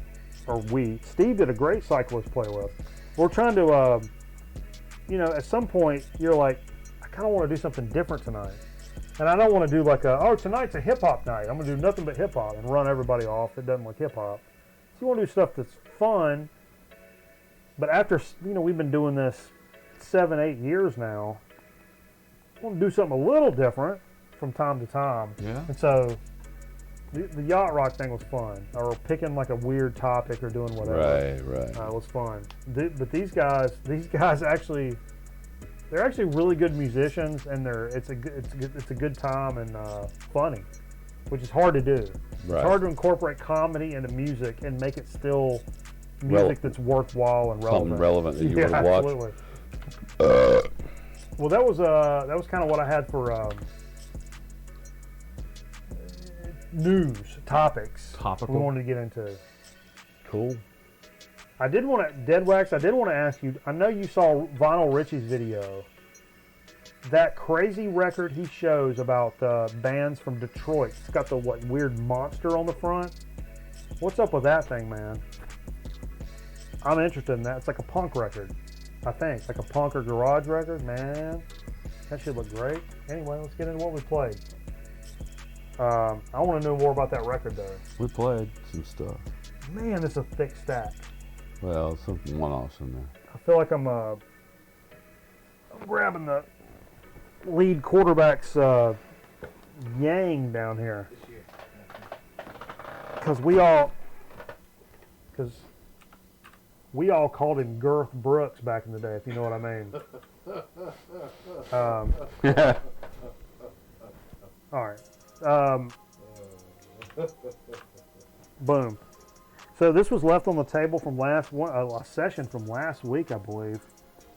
S2: or Steve did a great cyclist playlist. We're trying to, you know, at some point you're like, I kind of want to do something different tonight. And I don't want to do like tonight's a hip hop night. I'm going to do nothing but hip hop and run everybody off that doesn't like hip hop. So you want to do stuff that's fun. But after, you know, we've been doing this 7-8 years now, I want to do something a little different from time to time.
S3: Yeah.
S2: And so the yacht rock thing was fun, or picking like a weird topic or doing whatever.
S3: Right.
S2: It was fun. But these guys actually, they're actually really good musicians, and it's a good time and funny, which is hard to do.
S3: Right.
S2: It's hard to incorporate comedy into music and make it still music that's worthwhile and relevant.
S3: Something relevant that you
S2: yeah,
S3: want to watch.
S2: Absolutely. Well, that was kind of what I had for news topics.
S3: Topical.
S2: We wanted to get into.
S3: Cool.
S2: I did want to Dead Wax. I did want to ask you. I know you saw Vinyl Richie's video. That crazy record he shows about bands from Detroit. It's got the weird monster on the front. What's up with that thing, man? I'm interested in that. It's like a punk record, I think. Like a punk or garage record, man. That should look great. Anyway, let's get into what we played. I want to know more about that record, though.
S3: We played some stuff.
S2: Man, it's a thick stack.
S3: Well, some one-offs in there.
S2: I feel like I'm grabbing the lead quarterback's yang down here. Because we all called him Girth Brooks back in the day, if you know what I mean. All right. Boom. So this was left on the table from a session from last week, I believe.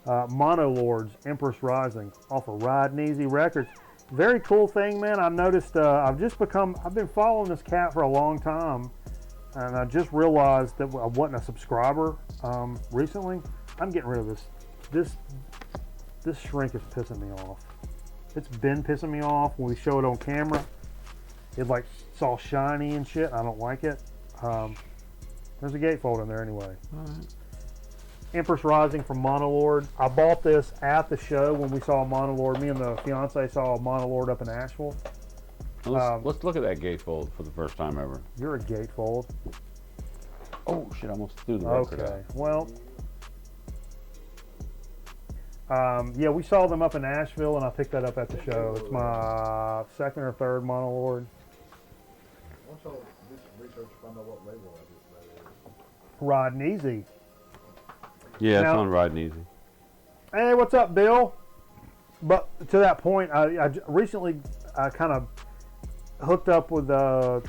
S2: Mono Lords, Empress Rising, off of Riding Easy Records. Very cool thing, man. I noticed I've been following this cat for a long time, and I just realized that I wasn't a subscriber recently. I'm getting rid of this. This shrink is pissing me off. It's been pissing me off when we show it on camera. It's all shiny and shit. I don't like it. There's a gatefold in there anyway.
S3: All right.
S2: Empress Rising from Monolord. I bought this at the show when we saw a Monolord. Me and the fiance saw a Monolord up in Asheville.
S3: Let's look at that gatefold for the first time ever.
S2: You're a gatefold.
S3: Oh shit! I almost threw the record
S2: Okay.
S3: out.
S2: Well, yeah, we saw them up in Asheville, and I picked that up at the show. It's my second or third Monolord.
S4: Once y'all do some research, find out what label that is.
S2: Riding Easy.
S3: Yeah,
S2: Now-
S3: it's on Riding Easy.
S2: Hey, what's up, Bill? But to that point, I recently kind of hooked up with the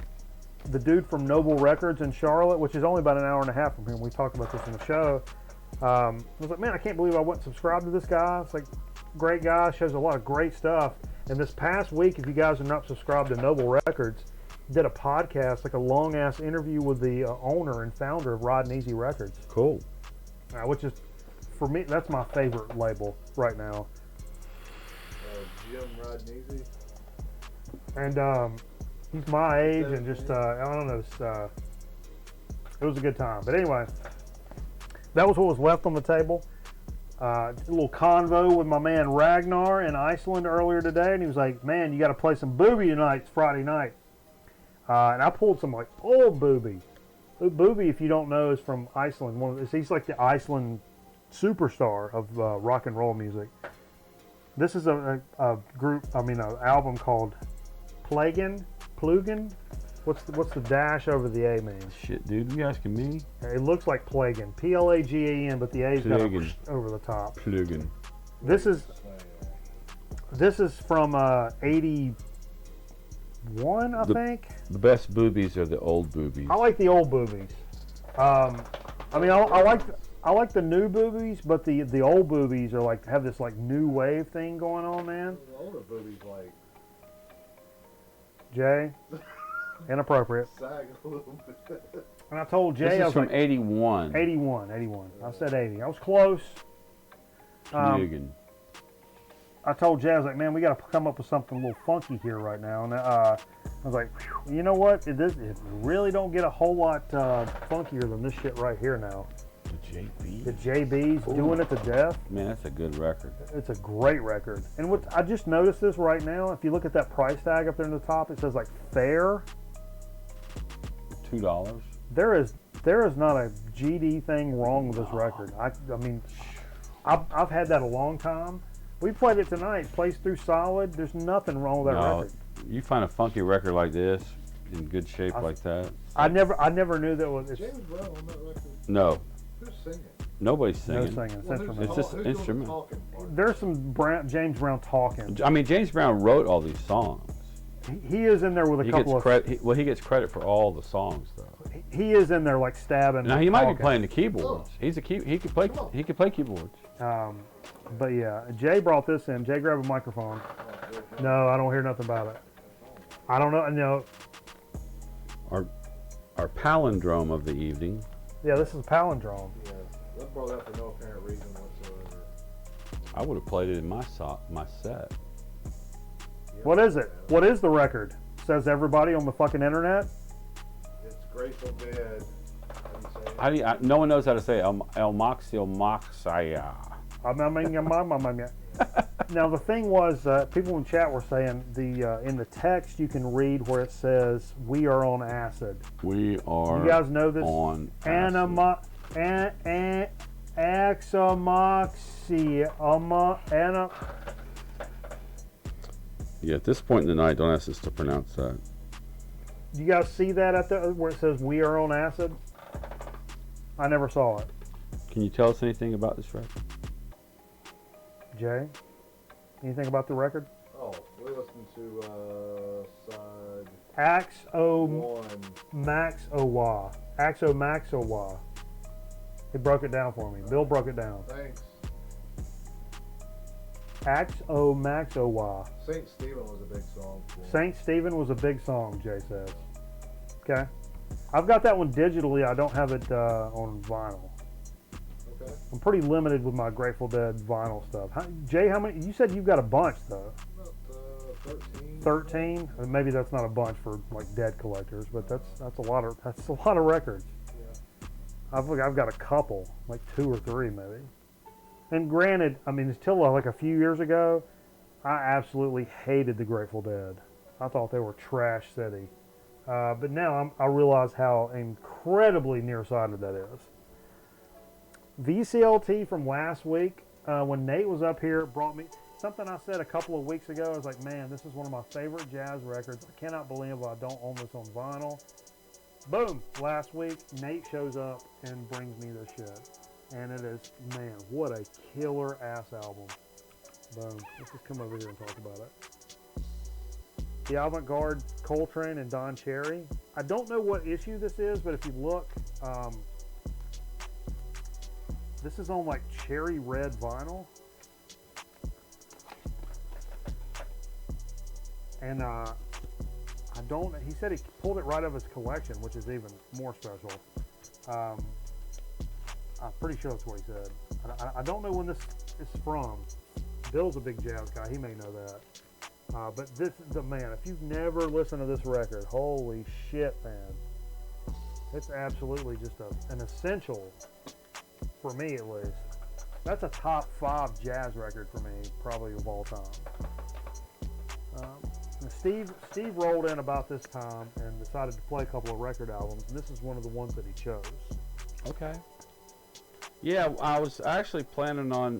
S2: dude from Noble Records in Charlotte, which is only about an hour and a half from here. We talked about this in the show. I was like, man, I can't believe I wasn't subscribed to this guy. It's like, great guy, shows a lot of great stuff. And this past week, if you guys are not subscribed to Noble Records, did a podcast, like a long-ass interview with the owner and founder of Riding Easy Records.
S3: Cool.
S2: Which is, for me, that's my favorite label right now.
S4: Jim Riding Easy.
S2: And he's my age, and just I don't know, it was a good time. But anyway, that was what was left on the table. A little convo with my man Ragnar in Iceland earlier today, and he was like, "Man, you got to play some Booby tonight. It's Friday night." And I pulled some old Booby. Booby, if you don't know, is from Iceland. He's like the Iceland superstar of rock and roll music. This is a group. an album called Plugen. What's the dash over the A mean?
S3: Shit, dude, you asking me?
S2: It looks like Plagen. Plagen, but the A's got a
S3: Plagen.
S2: over the top.
S3: Plugging.
S2: This is from 81, I think.
S3: The best boobies are the old boobies.
S2: I like the old boobies. I like the new boobies, but the old boobies are have this new wave thing going on, man.
S4: The older boobies like
S2: Jay, inappropriate.
S4: sag a little bit.
S2: And I told Jay
S3: This
S2: I
S3: is
S2: was
S3: from
S2: like
S3: 81.
S2: 81. I said 80. I was close.
S3: Plugging.
S2: I told Jay, I was like, man, we got to come up with something a little funky here right now. And I was like, you know what? It really don't get a whole lot funkier than this shit right here now.
S3: The JB.
S2: The JB's doing it to death.
S3: Man, that's a good record.
S2: It's a great record. And what I just noticed this right now, if you look at that price tag up there in the top, it says like fair.
S3: $2.
S2: There is not a GD thing wrong with this record. I mean, I've had that a long time. We played it tonight, plays through solid. There's nothing wrong with that record.
S3: You find a funky record like this in good shape like that.
S2: I never knew that was.
S4: James Brown on that record?
S3: No.
S4: Who's singing?
S3: Nobody's
S2: No
S3: singing.
S2: singing. It's
S4: Well,
S2: instrumental.
S3: It's just
S4: who's doing the
S3: instrumental.
S4: talking part?
S2: There's some James Brown talking.
S3: I mean, James Brown wrote all these songs.
S2: He is in there with a
S3: He
S2: couple
S3: gets
S2: of.
S3: credit. He gets credit for all the songs, though.
S2: He is in there like stabbing.
S3: Now he might
S2: talking.
S3: be playing the keyboards. He could play. He could play keyboards.
S2: But yeah, Jay brought this in. Jay grabbed a microphone. No, I don't hear nothing about it. I don't know. No.
S3: Our palindrome of the evening.
S2: Yeah, this is a palindrome.
S4: Yeah, that brought up for no apparent reason whatsoever.
S3: I would have played it in my set.
S4: Yeah.
S2: What is it? What is the record? Says everybody on the fucking internet.
S4: It's Grateful Dead.
S3: How do you, no one knows how to say El Moxie Moxia.
S2: Now the thing was, people in chat were saying in the text you can read where it says we are on acid.
S3: We are.
S2: You guys know this?
S3: On acid.
S2: Axomoxia.
S3: Yeah, at this point in the night, don't ask us to pronounce that.
S2: You guys see that at the where it says we are on acid? I never saw it.
S3: Can you tell us anything about this record?
S2: Jay, anything about the record?
S4: Oh, we listened to side
S2: Axomaxowa. Axomaxowa. He broke it down for me. Bill broke it down.
S4: Thanks.
S2: Axomaxowa.
S4: St. Stephen was a big song.
S2: St. Stephen was a big song, Jay says. Okay. I've got that one digitally. I don't have it on vinyl.
S4: Okay.
S2: I'm pretty limited with my Grateful Dead vinyl stuff. Jay, how many? You said you've got a bunch though.
S4: About 13.
S2: 13. Maybe that's not a bunch for like Dead collectors, but that's a lot of records.
S4: Yeah.
S2: I've got a couple, like 2 or 3 maybe. And granted, I mean, until like a few years ago, I absolutely hated the Grateful Dead. I thought they were trash city. But now I realize how incredibly nearsighted that is. VCLT from last week, when Nate was up here, it brought me something I said a couple of weeks ago. I was like, man, this is one of my favorite jazz records. I cannot believe I don't own this on vinyl. Boom! Last week, Nate shows up and brings me this shit. And it is, man, what a killer ass album. Boom. Let's just come over here and talk about it. The Avant-Garde Coltrane and Don Cherry. I don't know what issue this is, but if you look, this is on like cherry red vinyl. And he said he pulled it right out of his collection, which is even more special. I'm pretty sure that's what he said. I don't know when this is from. Bill's a big jazz guy. He may know that. But this is the man. If you've never listened to this record, holy shit, man. It's absolutely just an essential, for me at least. That's a top 5 jazz record for me, probably of all time. Steve rolled in about this time and decided to play a couple of record albums, and this is one of the ones that he chose.
S3: Okay. Yeah, I was actually planning on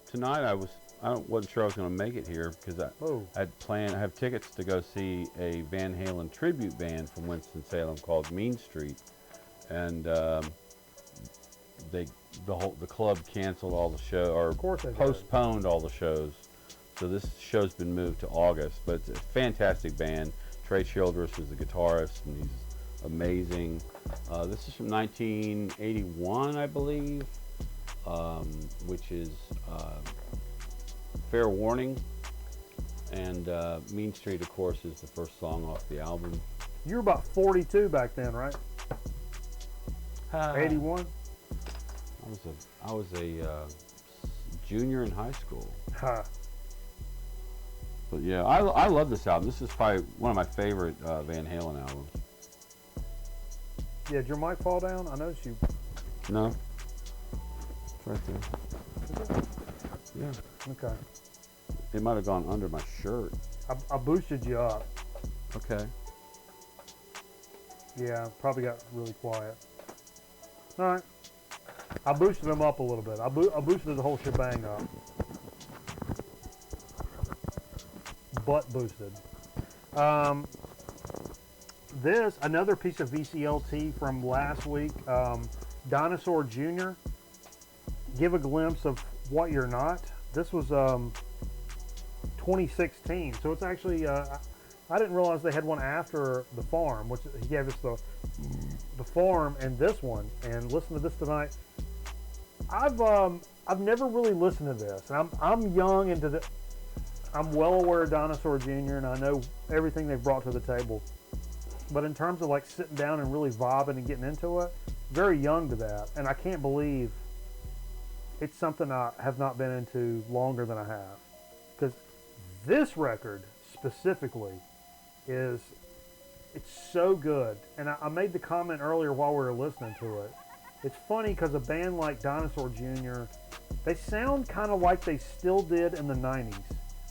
S3: tonight. I wasn't sure I was going to make it here because I have tickets to go see a Van Halen tribute band from Winston-Salem called Mean Street, and the club canceled all the shows or postponed all the shows. So this show's been moved to August, but it's a fantastic band. Trey Childress is the guitarist, and he's amazing. This is from 1981, I believe, which is Fair Warning. And Mean Street, of course, is the first song off the album.
S2: You were about 42 back then, right? 81?
S3: I was a junior in high school. But yeah, I love this album. This is probably one of my favorite Van Halen albums.
S2: Yeah, did your mic fall down? I noticed you.
S3: No, it's right there.
S2: Is it?
S3: Yeah,
S2: Okay.
S3: it might have gone under my shirt.
S2: I boosted you up.
S3: Okay.
S2: Yeah, probably got really quiet. All right. I boosted them up a little bit. I boosted the whole shebang up. Butt boosted. This, another piece of VCLT from last week. Dinosaur Jr. Give a glimpse of what you're not. This was 2016. So it's actually, I didn't realize they had one after The Farm, which he gave us the Farm and this one. And listen to this tonight. I've never really listened to this. And I'm young into the, I'm well aware of Dinosaur Jr. and I know everything they've brought to the table. But in terms of like sitting down and really vibing and getting into it, very young to that. And I can't believe it's something I have not been into longer than I have. Because this record specifically it's so good. And I made the comment earlier while we were listening to it. It's funny because a band like Dinosaur Jr., they sound kind of like they still did in the 90s.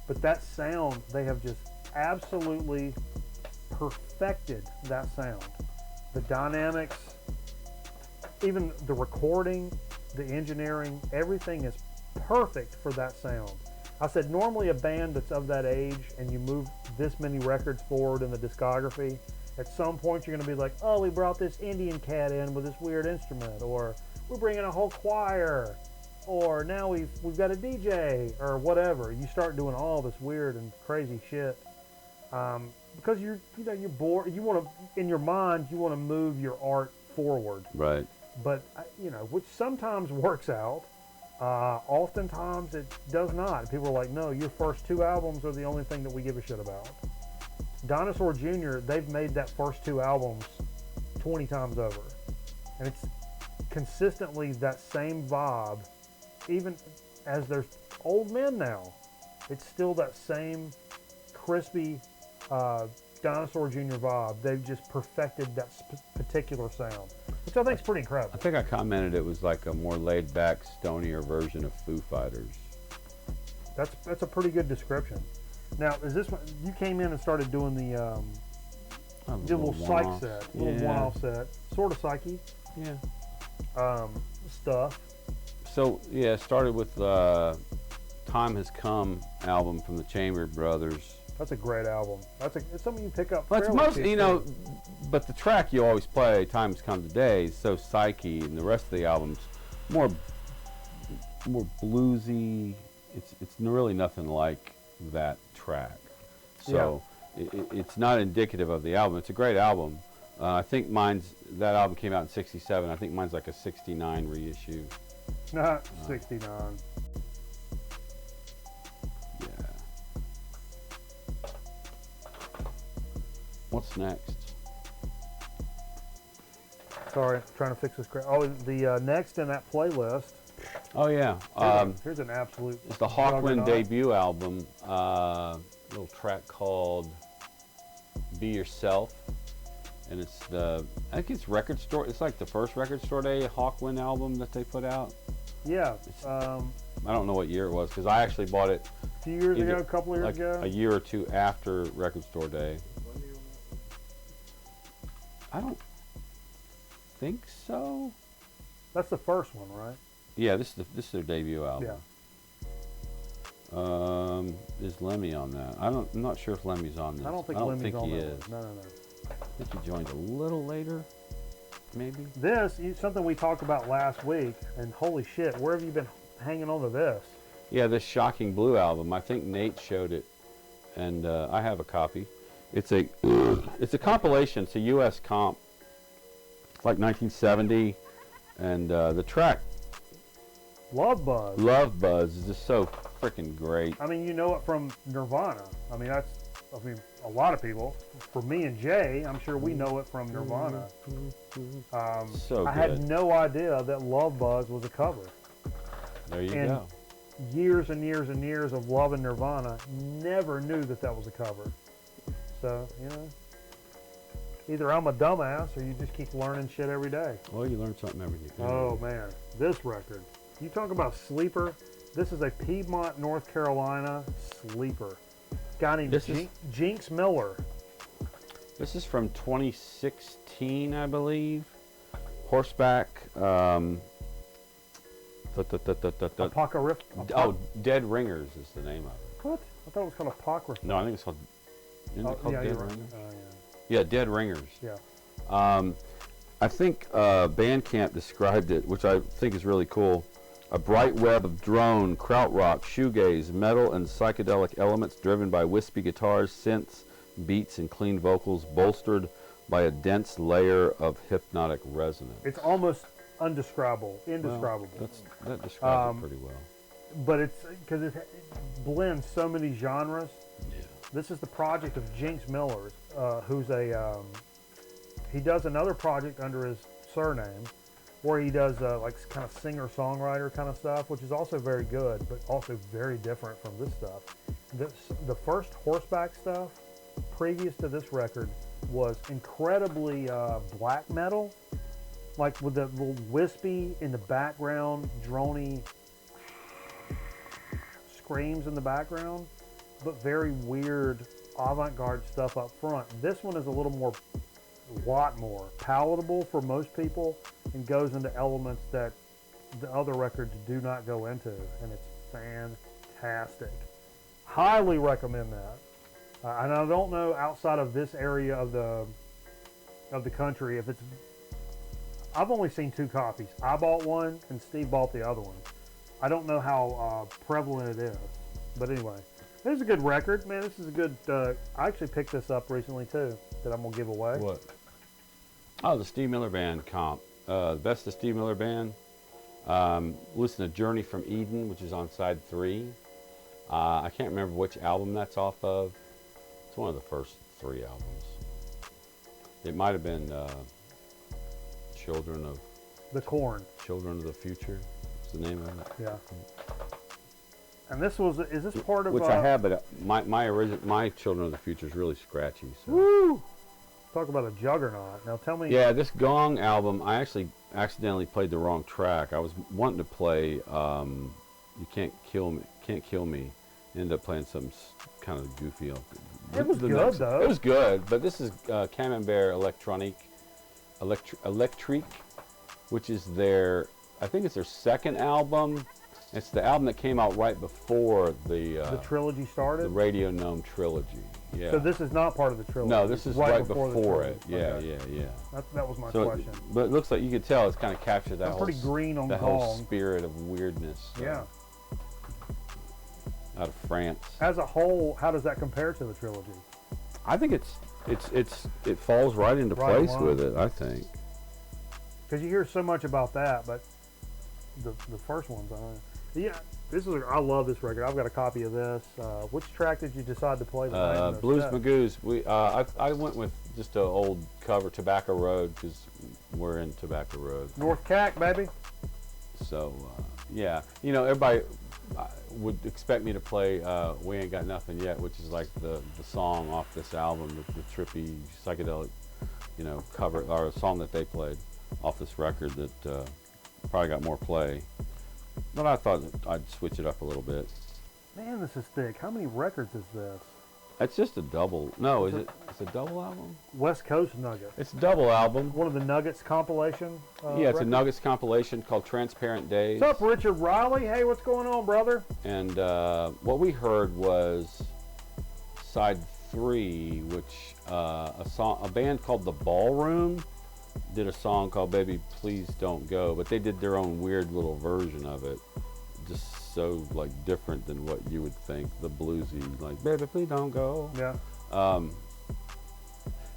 S2: But that sound, they have just absolutely perfected that sound. The dynamics, even the recording, the engineering, everything is perfect for that sound. I said normally a band that's of that age and you move this many records forward in the discography, at some point you're going to be like, oh, we brought this Indian cat in with this weird instrument, or we're bringing a whole choir, or now we've got a DJ, or whatever. You start doing all this weird and crazy shit because you're bored. You want to, in your mind, you want to move your art forward.
S3: Right.
S2: But which sometimes works out. Oftentimes it does not. People are like, no, your first two albums are the only thing that we give a shit about. Dinosaur Jr., they've made that first two albums 20 times over. And it's consistently that same vibe, even as they're old men now. It's still that same crispy Dinosaur Jr. vibe. They've just perfected that particular sound, which I think is pretty incredible.
S3: I think I commented it was like a more laid-back, stonier version of Foo Fighters.
S2: That's a pretty good description. Now, is this one, you came in and started doing the did a little psych set, a little one-off set, sort of psyche, stuff.
S3: So yeah, it started with Time Has Come album from the Chamber Brothers.
S2: That's a great album. It's something you pick up.
S3: Well, it's most, but the track you always play, Time Has Come Today, is so psyche, and the rest of the album's more bluesy. It's really nothing like that track. So it's not indicative of the album. It's a great album. I think that album came out in '67. I think mine's like a '69 reissue.
S2: Not 69.
S3: Yeah. What's next?
S2: Sorry, trying to fix this. Oh, the next in that playlist.
S3: Oh yeah.
S2: Here's an absolute.
S3: It's the Hawkwind
S2: juggernaut.
S3: debut album. Little track called "Be Yourself," and it's I think it's record store. It's like the first Record Store Day Hawkwind album that they put out.
S2: Yeah.
S3: I don't know what year it was because I actually bought it
S2: A few years ago, a couple of years ago.
S3: A year or two after Record Store Day. I don't think so.
S2: That's the first one, right?
S3: Yeah, this is their debut album.
S2: Yeah.
S3: Is Lemmy on that? I'm not sure if Lemmy's on this.
S2: I don't think Lemmy's on that one. No.
S3: I think he joined a little later, maybe.
S2: This is something we talked about last week, and holy shit, where have you been hanging on to this?
S3: Yeah, this Shocking Blue album. I think Nate showed it, and I have a copy. It's a compilation. It's a U.S. comp. It's like 1970, and the track
S2: Love Buzz.
S3: Love Buzz is just so freaking great.
S2: I mean, you know it from Nirvana. I mean, a lot of people. For me and Jay, I'm sure we know it from Nirvana.
S3: So good.
S2: I had no idea that Love Buzz was a cover.
S3: There you go.
S2: years and years and years of loving Nirvana, never knew that that was a cover. So, either I'm a dumbass or you just keep learning shit every day.
S3: Well, you learn something every day.
S2: Oh man, this record. You talk about sleeper. This is a Piedmont, North Carolina sleeper. Guy named Jinx Miller.
S3: This is from 2016, I believe. Horseback.
S2: Apocryph.
S3: Dead Ringers is the name of it.
S2: What? I thought it was called Apocryph.
S3: No, I think it's called. Isn't it called
S2: yeah,
S3: Dead
S2: you're right.
S3: Ringers?
S2: Yeah.
S3: Yeah, Dead Ringers.
S2: Yeah.
S3: I think Bandcamp described it, which I think is really cool. A bright web of drone, krautrock, shoegaze, metal, and psychedelic elements driven by wispy guitars, synths, beats, and clean vocals, bolstered by a dense layer of hypnotic resonance.
S2: It's almost indescribable.
S3: Well, that describes it pretty well.
S2: But it's because it blends so many genres.
S3: Yeah.
S2: This is the project of Jinx Miller, who's he does another project under his surname, where he does like kind of singer-songwriter kind of stuff, which is also very good, but also very different from this stuff. The first Horseback stuff, previous to this record, was incredibly black metal, like with the little wispy in the background, droney screams in the background, but very weird avant-garde stuff up front. This one is a lot more palatable for most people and goes into elements that the other records do not go into, and it's fantastic. Highly recommend that. And I don't know outside of this area of the country if it's. I've only seen 2 copies. I bought one and Steve bought the other one. I don't know how prevalent it is, but anyway, this is a good record, man. This is a good. I actually picked this up recently too, that I'm gonna give away.
S3: What? Oh, the Steve Miller Band comp. Best of Steve Miller Band. Listen to Journey from Eden, which is on side 3. I can't remember which album that's off of. It's one of the first 3 albums. It might have been Children of
S2: The Corn.
S3: Children of the Future. Is the name of it?
S2: Yeah. And this is this part of
S3: which I have, but my Children of the Future is really scratchy. So.
S2: Woo! Talk about a juggernaut. Now tell me.
S3: Yeah, this Gong album, I actually accidentally played the wrong track. I was wanting to play "You Can't Kill Me." Ended up playing some kind of goofy.
S2: It was good though.
S3: It was good, but this is Camembert Electrique, which is I think it's their second album. It's the album that came out right before the
S2: trilogy started.
S3: The Radio Gnome trilogy. Yeah.
S2: So this is not part of the trilogy.
S3: No, this is right before it. Yeah,
S2: Okay.
S3: yeah.
S2: That was my question.
S3: But it looks like you could tell it's kind of captured that
S2: pretty green on
S3: the whole
S2: Gong.
S3: spirit of weirdness.
S2: Yeah.
S3: Out of France.
S2: As a whole, how does that compare to the trilogy?
S3: I think it falls right into place with it. I think.
S2: Because you hear so much about that, but the first ones, I don't know. Yeah, I love this record. I've got a copy of this. Which track did you decide to play?
S3: Blues Magoos. I went with just an old cover, Tobacco Road, because we're in Tobacco Road.
S2: North Cac, baby.
S3: So, yeah. Everybody would expect me to play We Ain't Got Nothing Yet, which is like the song off this album, the trippy, psychedelic, cover, or song that they played off this record that probably got more play. But I thought I'd switch it up a little bit.
S2: Man, this is thick. How many records is this?
S3: It's just a double. No, it's a double album?
S2: West Coast Nuggets.
S3: It's a double album.
S2: One of the Nuggets compilation.
S3: Yeah, it's a Nuggets compilation called Transparent Days.
S2: What's up, Richard Riley? Hey, what's going on, brother?
S3: And what we heard was side 3, which a band called The Ballroom did a song called Baby Please Don't Go, but they did their own weird little version of it, just so like different than what you would think, the bluesy, like Baby Please Don't Go.
S2: Yeah.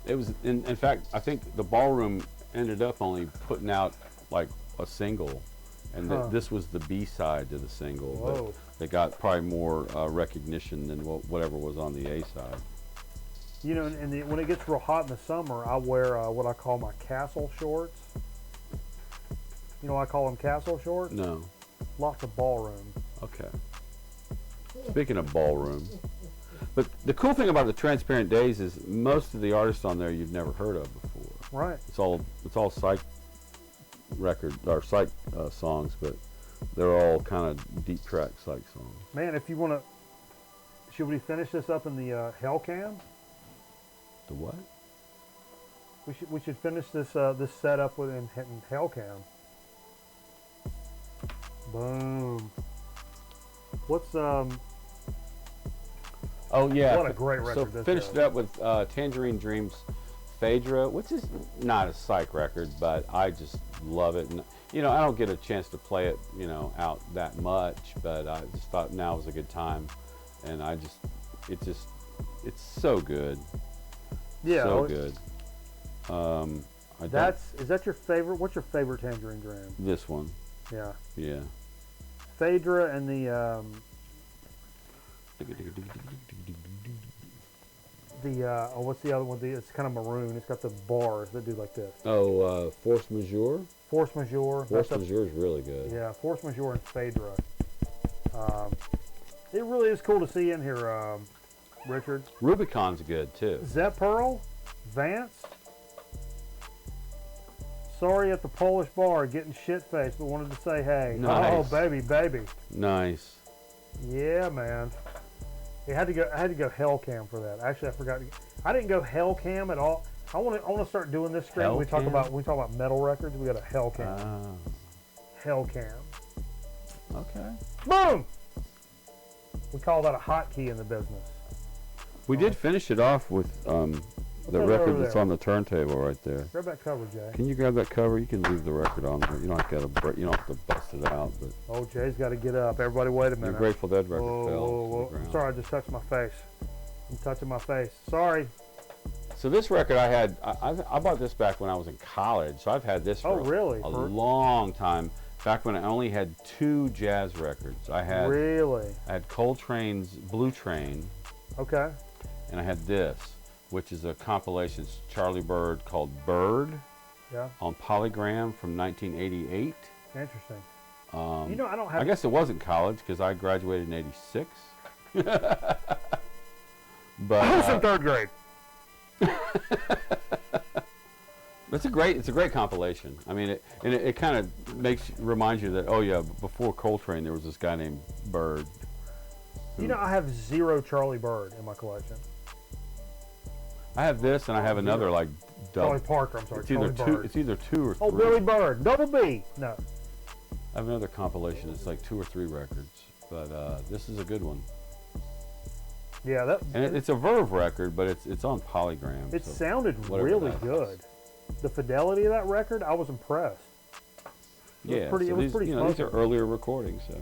S3: It was in fact, I think The Ballroom ended up only putting out like a single, and this was the B-side to the single.
S2: Whoa.
S3: That got probably more recognition than whatever was on the A-side.
S2: When it gets real hot in the summer, I wear what I call my castle shorts. You know why I call them castle shorts?
S3: No.
S2: Lots of ballroom.
S3: Okay. Speaking of ballroom, but the cool thing about the Transparent Days is most of the artists on there you've never heard of before.
S2: Right.
S3: It's all psych record or psych songs, but they're all kind of deep track psych songs.
S2: Man, if you want to, should we finish this up in the Hellcam?
S3: The what?
S2: We should finish this this setup in Hellcam. Boom. What's
S3: Oh yeah.
S2: What a great record
S3: So
S2: this
S3: finished
S2: is.
S3: it up with Tangerine Dreams, Phaedra, which is not a psych record, but I just love it. And you know, I don't get a chance to play it, you know, out that much, but I just thought now was a good time, and it's so good.
S2: Yeah.
S3: So good.
S2: Is that your favorite? What's your favorite Tangerine Dream?
S3: This one.
S2: Yeah.
S3: Yeah.
S2: Phaedra and the what's the other one? It's kind of maroon. It's got the bars that do like this.
S3: Oh, Force Majeure.
S2: Force Majeure.
S3: Force Majeure is really good.
S2: Yeah, Force Majeure and Phaedra. It really is cool to see in here, Richard.
S3: Rubicon's good too.
S2: Zep Pearl, Vance. Sorry at the Polish bar, getting shit-faced, but wanted to say hey.
S3: Nice.
S2: Oh, baby.
S3: Nice.
S2: Yeah, man. I had to go Hellcam for that. Actually, I forgot. I didn't go Hellcam at all. I want to start doing this stream. We talk about metal records. We got a Hellcam. Hellcam.
S3: Okay.
S2: Boom. We call that a hotkey in the business.
S3: We did finish it off with the
S2: that
S3: record
S2: over
S3: that's
S2: there?
S3: on the turntable right there.
S2: Grab that cover, Jay.
S3: Can you grab that cover? You can leave the record on there. You don't have to bust it out. But
S2: Oh, Jay's got to get up. Everybody, wait a
S3: your
S2: minute.
S3: Grateful Dead record
S2: Whoa,
S3: fell
S2: whoa,
S3: to
S2: whoa.
S3: the ground.
S2: Sorry, I just touched my face. I'm touching my face. Sorry.
S3: So this record I bought this back when I was in college. So I've had this for
S2: really?
S3: a long time. Back when I only had 2 jazz records. I had Coltrane's Blue Train.
S2: Okay.
S3: And I had this, which is a compilation, it's Charlie Bird, called Bird.
S2: Yeah.
S3: On Polygram from 1988.
S2: Interesting.
S3: You
S2: know, I don't have.
S3: I guess it wasn't college because I graduated in '86. But
S2: I was in 3rd grade.
S3: it's a great compilation. I mean, it kind of reminds you that, oh yeah, before Coltrane there was this guy named Bird.
S2: You know, I have 0 Charlie Bird in my collection.
S3: I have this, and I have another like
S2: Charlie Parker. I'm sorry.
S3: It's either
S2: Charlie
S3: two.
S2: Bird.
S3: It's either 2 or 3.
S2: Oh, Billy Bird, double B. No.
S3: I have another compilation. It's like 2 or 3 records, but this is a good one.
S2: Yeah,
S3: it's a Verve record, but it's on Polygram.
S2: It
S3: so
S2: sounded really good. The fidelity of that record, I was impressed. It was pretty
S3: you know, these are earlier recordings. So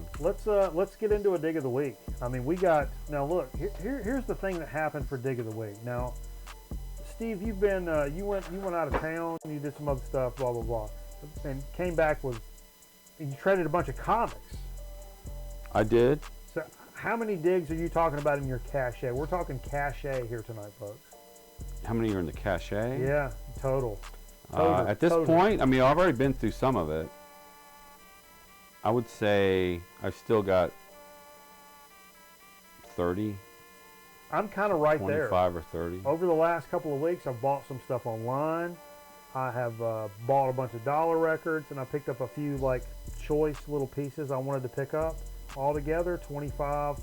S2: let's get into a dig of the week. I mean, we got now. Look, here's the thing that happened for dig of the week. Now, Steve, you've been you went out of town. You did some other stuff, blah blah blah, and came back with. You traded a bunch of comics.
S3: I did.
S2: So, how many digs are you talking about in your cache? We're talking cache here tonight, folks.
S3: How many are in the cache?
S2: Yeah, total.
S3: At this point, I mean, I've already been through some of it. I would say I've still got 30.
S2: I'm kind of right
S3: 25
S2: there.
S3: 25 or 30.
S2: Over the last couple of weeks, I've bought some stuff online. I have bought a bunch of dollar records, and I picked up a few like choice little pieces I wanted to pick up. Altogether, 25,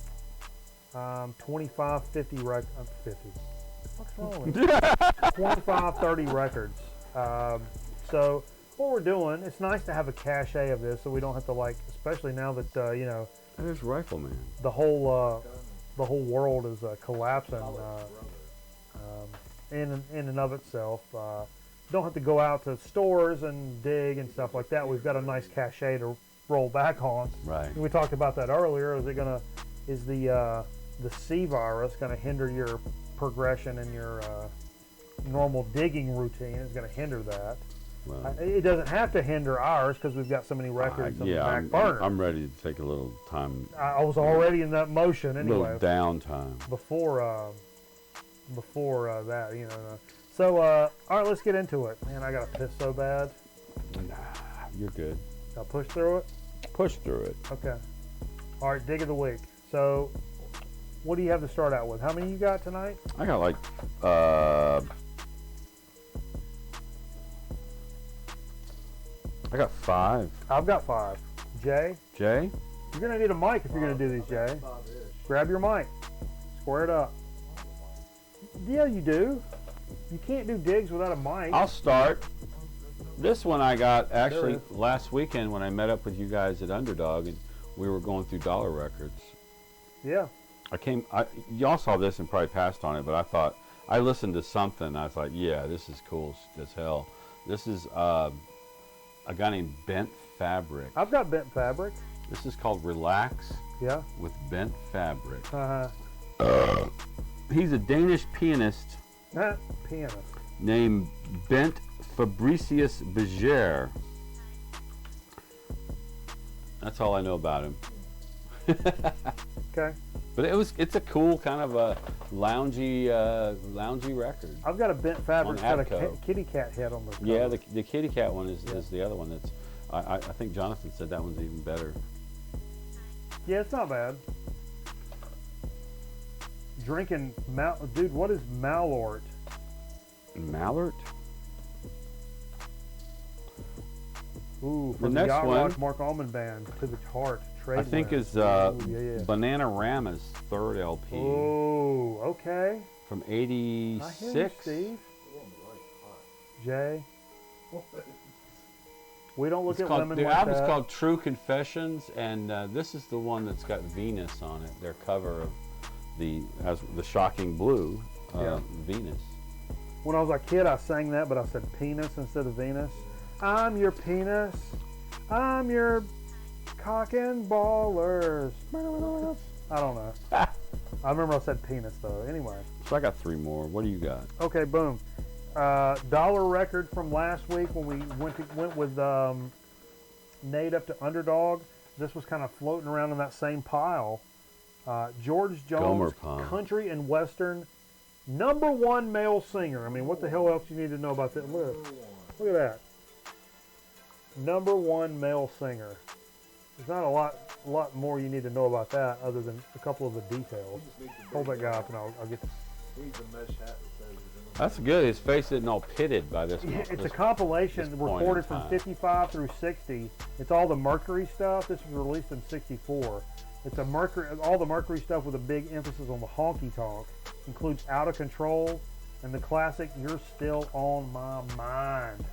S2: 50 records. 50. What's wrong with me? 25, 30 records. So what we're doing, it's nice to have a cache of this, so we don't have to like, especially now that you know.
S3: There's Rifleman.
S2: The whole world is collapsing in and of itself. Don't have to go out to stores and dig and stuff like that. We've got a nice cache to roll back on.
S3: Right.
S2: We talked about that earlier. Is the C virus going to hinder your progression in your normal digging routine? It's going to hinder that.
S3: Well,
S2: It doesn't have to hinder ours because we've got so many records on the back burner.
S3: I'm ready to take a little time.
S2: I was already in that motion anyway.
S3: A little downtime.
S2: Before that, you know. So, all right, let's get into it. Man, I got to piss so bad.
S3: Nah, you're good.
S2: I'll push through it?
S3: Push through it.
S2: Okay. All right, dig of the week. So, What do you have to start out with? How many you got tonight?
S3: I got like, I got 5.
S2: I've got 5. Jay,
S3: Jay?
S2: you're gonna need a mic if you're gonna do these, Jay.
S4: 5-ish.
S2: Grab your mic. Square it up. Yeah, you do. You can't do digs without a mic.
S3: I'll start. This one I got actually
S2: There it is.
S3: last weekend when I met up with you guys at Underdog, and we were going through dollar records.
S2: Yeah.
S3: Y'all saw this and probably passed on it, but I thought, I listened to something, I thought, yeah, this is cool as hell. This is a guy named Bent Fabric.
S2: I've got Bent Fabric.
S3: This is called Relax
S2: Yeah.
S3: with Bent Fabric.
S2: Uh-huh.
S3: He's a Danish pianist
S2: Pianist.
S3: named Bent Fabricius Beger. That's all I know about him.
S2: Okay.
S3: But it's a cool kind of a loungy record.
S2: I've got a Bent Fabric. It's
S3: On
S2: got a
S3: Atco.
S2: kitty cat head on the cover.
S3: Yeah, the kitty cat one is the other one. That's I think Jonathan said that one's even better.
S2: Yeah, it's not bad. Drinking dude, what is Malort?
S3: Mallard?
S2: Ooh,
S3: The
S2: from the
S3: next
S2: Yacht
S3: one-
S2: Rock Mark Almond Band to the heart.
S3: I think
S2: Trade
S3: is
S2: Ooh, yeah.
S3: Banana Rama's third LP
S2: Oh, okay.
S3: from
S2: I hear you,
S3: '86.
S2: Steve.
S4: You're on the right hot.
S2: Jay. We don't look
S3: It's
S2: at
S3: called,
S2: women
S3: the
S2: like
S3: album's
S2: that.
S3: called True Confessions, and this is the one that's got Venus on it. Their cover of the shocking blue
S2: Yeah.
S3: Venus.
S2: When I was a kid, I sang that, but I said penis instead of Venus. I'm your penis. I'm your cock and ballers. I don't know. I remember I said penis though. Anyway.
S3: So I got 3 more. What do you got?
S2: Okay, boom. Dollar record from last week when we went with Nate up to Underdog. This was kind of floating around in that same pile. George Jones,
S3: Gomer Pond.
S2: country and western, #1 male singer. I mean, what the hell else you need to know about that? Look at that. #1 male singer. There's not a lot more you need to know about that other than a couple of the details. Hold that guy up and I'll get the...
S4: He's a mesh hat that says he's in the
S3: That's good. His face isn't all pitted by this.
S2: It's a
S3: this
S2: compilation
S3: point in
S2: recorded from
S3: time.
S2: 55 through 60. It's all the Mercury stuff. This was released in 64. It's all the Mercury stuff with a big emphasis on the honky tonk. Includes Out of Control and the classic You're Still on My Mind.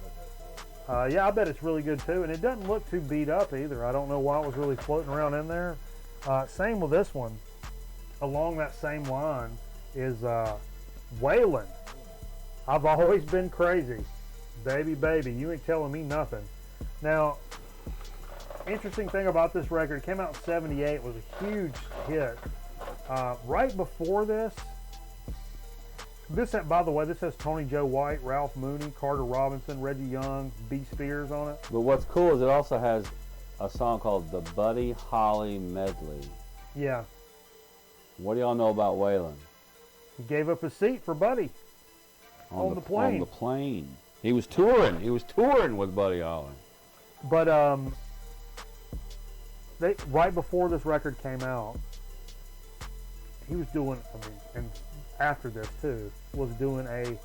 S2: Yeah, I bet it's really good too. And it doesn't look too beat up either. I don't know why it was really floating around in there. Same with this one. Along that same line is Waylon. I've always been crazy. Baby, you ain't telling me nothing. Now, interesting thing about this record, it came out in 78, was a huge hit. Right before this, by the way, this has Tony Joe White, Ralph Mooney, Carter Robinson, Reggie Young, B. Spears on it.
S3: But what's cool is it also has a song called the Buddy Holly Medley.
S2: Yeah,
S3: What do y'all know about Waylon?
S2: he gave up his seat for Buddy. On the plane.
S3: On the plane. He was touring. He was touring with Buddy Holly.
S2: But right before this record came out, he was doing, and after this too, was doing a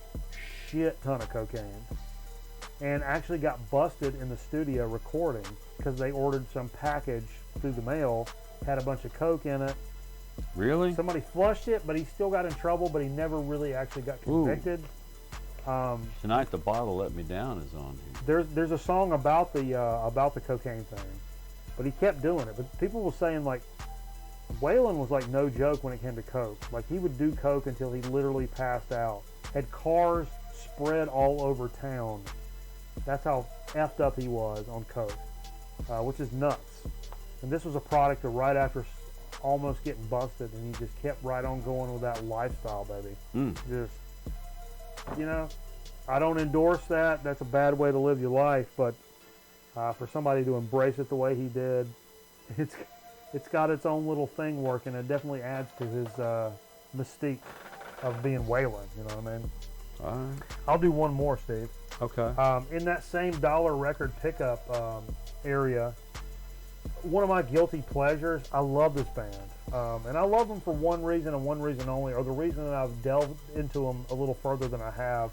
S2: shit ton of cocaine. And actually got busted in the studio recording because they ordered some package through the mail, had a bunch of coke in it.
S3: Really?
S2: Somebody flushed it, but he still got in trouble, but he never really actually got convicted.
S3: Tonight the Bottle Let Me Down is on here.
S2: There's a song about the cocaine thing, but he kept doing it. But people were saying like Waylon was like no joke when it came to coke. Like he would do coke until he literally passed out. Had cars spread all over town. That's how effed up he was on coke, which is nuts. And this was a product of right after almost getting busted, and he just kept right on going with that lifestyle, baby. Just, you know, I don't endorse that. That's a bad way to live your life, but for somebody to embrace it the way he did, it's got its own little thing working. It definitely adds to his mystique of being Waylon, you know what I mean?
S3: All right.
S2: I'll do one more, Steve.
S3: Okay.
S2: In that same dollar record pickup area, one of my guilty pleasures, I love this band. And I love them for one reason and one reason only, or the reason that I've delved into them a little further than I have.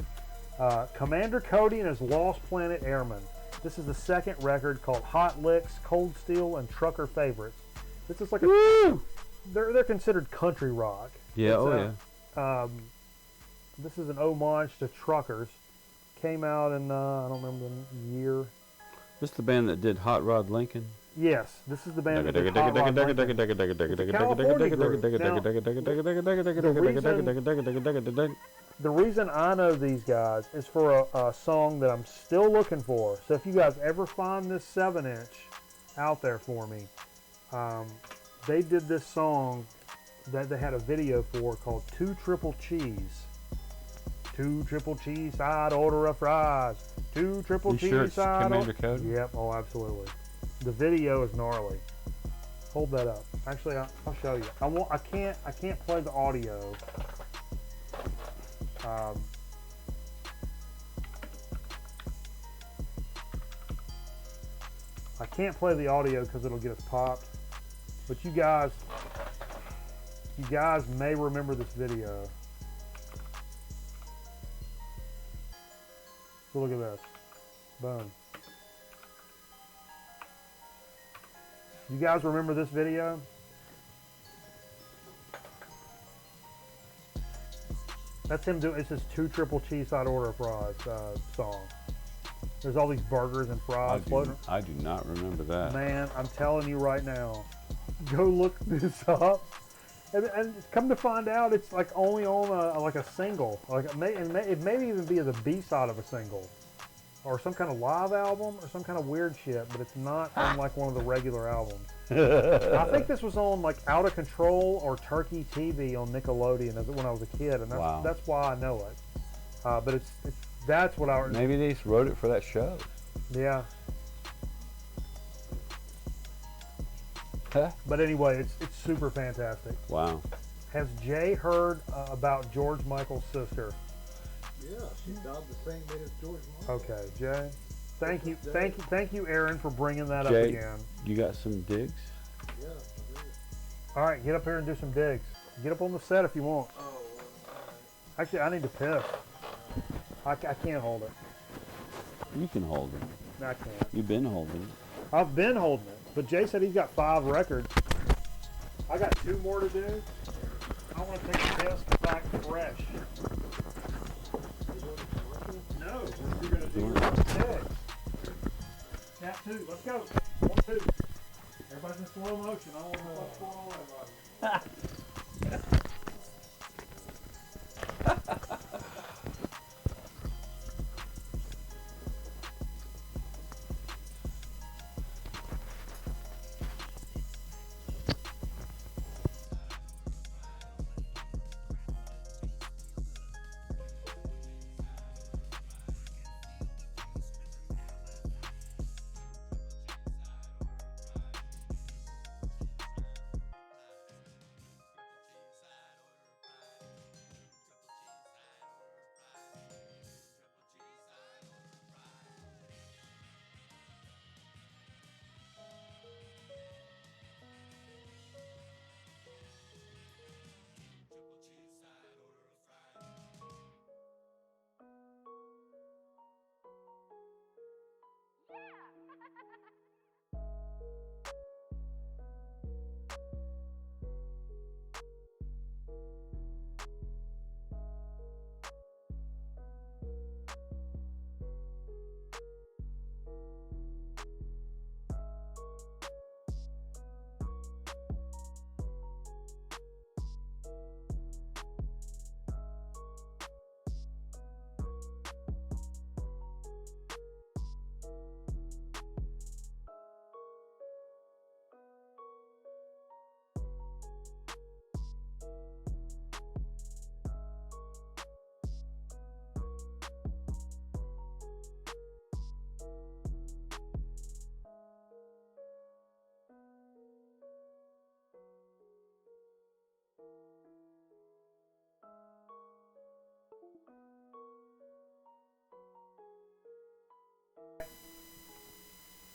S2: Commander Cody and his Lost Planet Airmen. This is the second record called Hot Licks, Cold Steel, and Trucker Favorites. This is like a... They're considered country rock.
S3: Yeah,
S2: It's, this is an homage to truckers. Came out in, I don't remember the year.
S3: This is the band that did Hot Rod Lincoln.
S2: Yes, this is the band that did Hot Rod Lincoln. The reason I know these guys is for a song that I'm still looking for. So if you guys ever find this 7-inch out there for me, they did this song that they had a video for called 2 Triple Cheese. 2 triple cheese side order of fries. 2 triple
S3: You
S2: cheese
S3: sure it's
S2: side
S3: Commander
S2: order.
S3: Cody?
S2: Yep, oh absolutely. The video is gnarly. Hold that up. Actually, I'll show you. I can't play the audio. I can't play the audio because it'll get us popped. But you guys may remember this video. So look at this. Boom. You guys remember this video? That's him doing, it's his 2 triple cheese side order of fries song. There's all these burgers and fries floating.
S3: I do not remember that.
S2: Man, I'm telling you right now, go look this up. And come to find out, it's like only on like a single. Like it may even be as a B-side of a single, or some kind of live album, or some kind of weird shit. But it's not on like one of the regular albums. I think this was on like Out of Control or Turkey TV on Nickelodeon when I was a kid, and that's why I know it. But that's what I
S3: maybe they just wrote it for that show.
S2: Yeah. But anyway, it's super fantastic.
S3: Wow.
S2: Has Jay heard about George Michael's sister?
S4: Yeah, she died the same day as George Michael.
S2: Okay, Jay. Thank you, Aaron, for bringing that
S3: Jay,
S2: up again.
S3: You got some digs?
S4: Yeah, I do.
S2: All right, get up here and do some digs. Get up on the set if you want.
S4: Oh,
S2: Actually, I need to piss. I can't hold it.
S3: You can hold it.
S2: No, I can't.
S3: You've been holding it.
S2: I've been holding it. But Jay said he's got 5 records. I got 2 more to do. I want to take a piss back fresh. No, we're going to do digs. Tap 2. Let's go. 1, 2. Everybody's in slow motion. I don't know what's going on, everybody.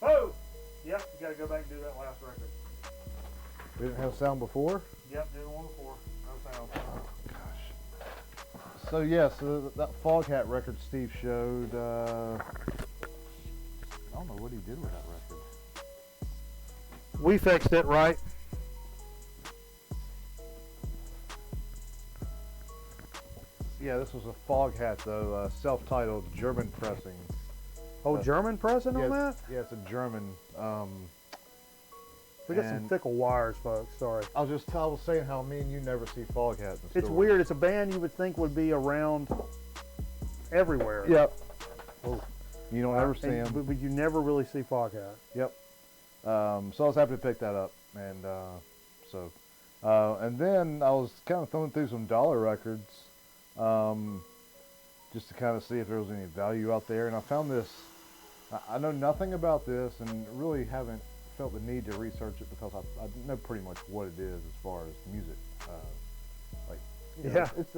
S2: Oh! Yep, you gotta go back and do that last record.
S4: We didn't have sound before?
S2: Yep, did one before. No sound.
S4: So yeah, so that Fog Hat record Steve showed, I don't know what he did with that record.
S2: We fixed it, right?
S4: Yeah, this was a Fog Hat though, self-titled German pressing.
S2: Oh, German pressing
S4: yeah,
S2: on that?
S4: Yeah, it's a German.
S2: We got some
S4: and
S2: fickle wires, folks. Sorry.
S4: I was saying how me and you never see Fog Hat in the
S2: It's
S4: store.
S2: weird. It's a band you would think would be around everywhere.
S4: Yep.
S2: Oh.
S4: You don't ever see
S2: And-
S4: them.
S2: But you never really see Foghat.
S4: Yep. So I was happy to pick that up, and and then I was kind of thumbing through some dollar records, just to kind of see if there was any value out there, and I found this. I know nothing about this, and really haven't felt the need to research it because I know pretty much what it is as far as music.
S2: Yeah.
S4: It's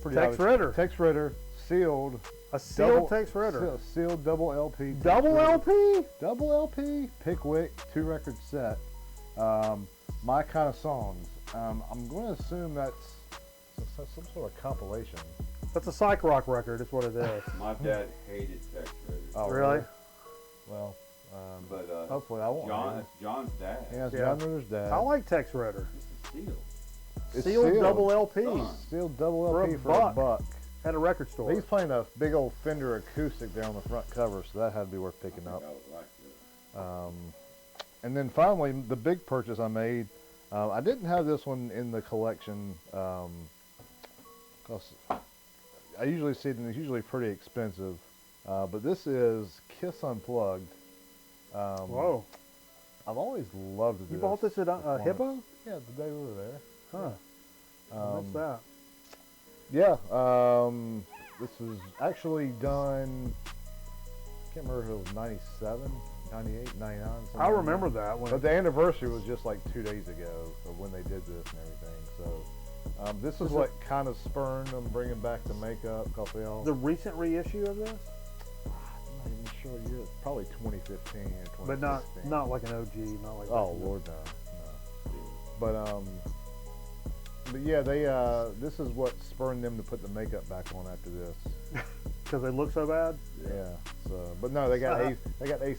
S4: pretty
S2: Tex
S4: obvious.
S2: Ritter.
S4: Tex Ritter, sealed.
S2: A sealed Tex Ritter.
S4: Sealed double LP. Tex
S2: Double
S4: Ritter.
S2: LP?
S4: Double LP, Pickwick, 2-record set. My kind of songs. I'm going to assume that's some sort of compilation.
S2: That's a psych rock record. Is what it is.
S5: My dad hated Tex Ritter.
S4: Oh,
S2: Really?
S4: Well,
S5: But
S4: hopefully I won't.
S5: John's dad.
S4: Yeah, it's
S2: Yeah.
S4: John Ritter's dad.
S2: I like Tex Ritter.
S5: This is Steel.
S4: It's
S2: Sealed double LP
S5: Son.
S4: Sealed double
S2: For a
S4: LP for a buck.
S2: at a record store.
S4: He's playing a big old Fender acoustic there on the front cover, so that had to be worth picking
S5: I
S4: up.
S5: think I would like this.
S4: And then finally, the big purchase I made. I didn't have this one in the collection because I usually see it, and it's usually pretty expensive. But this is Kiss Unplugged.
S2: Whoa.
S4: I've always loved this.
S2: You bought this at Hippo?
S4: Yeah, the day we were there.
S2: Huh. What's that?
S4: Yeah, this was actually done, I can't remember if it was 97, 98, 99.
S2: I remember that one.
S4: But the anniversary was just like 2 days ago of when they did this and everything. So this is what kind of spurned them bringing back the makeup because they all.
S2: The recent reissue of this?
S4: I'm not even sure year. It's probably 2015 or 2016.
S2: But not like an OG, not like
S4: Oh Lord, no. But yeah, they this is what spurned them to put the makeup back on after this.
S2: because they look so bad.
S4: Yeah. So, but no, they got Ace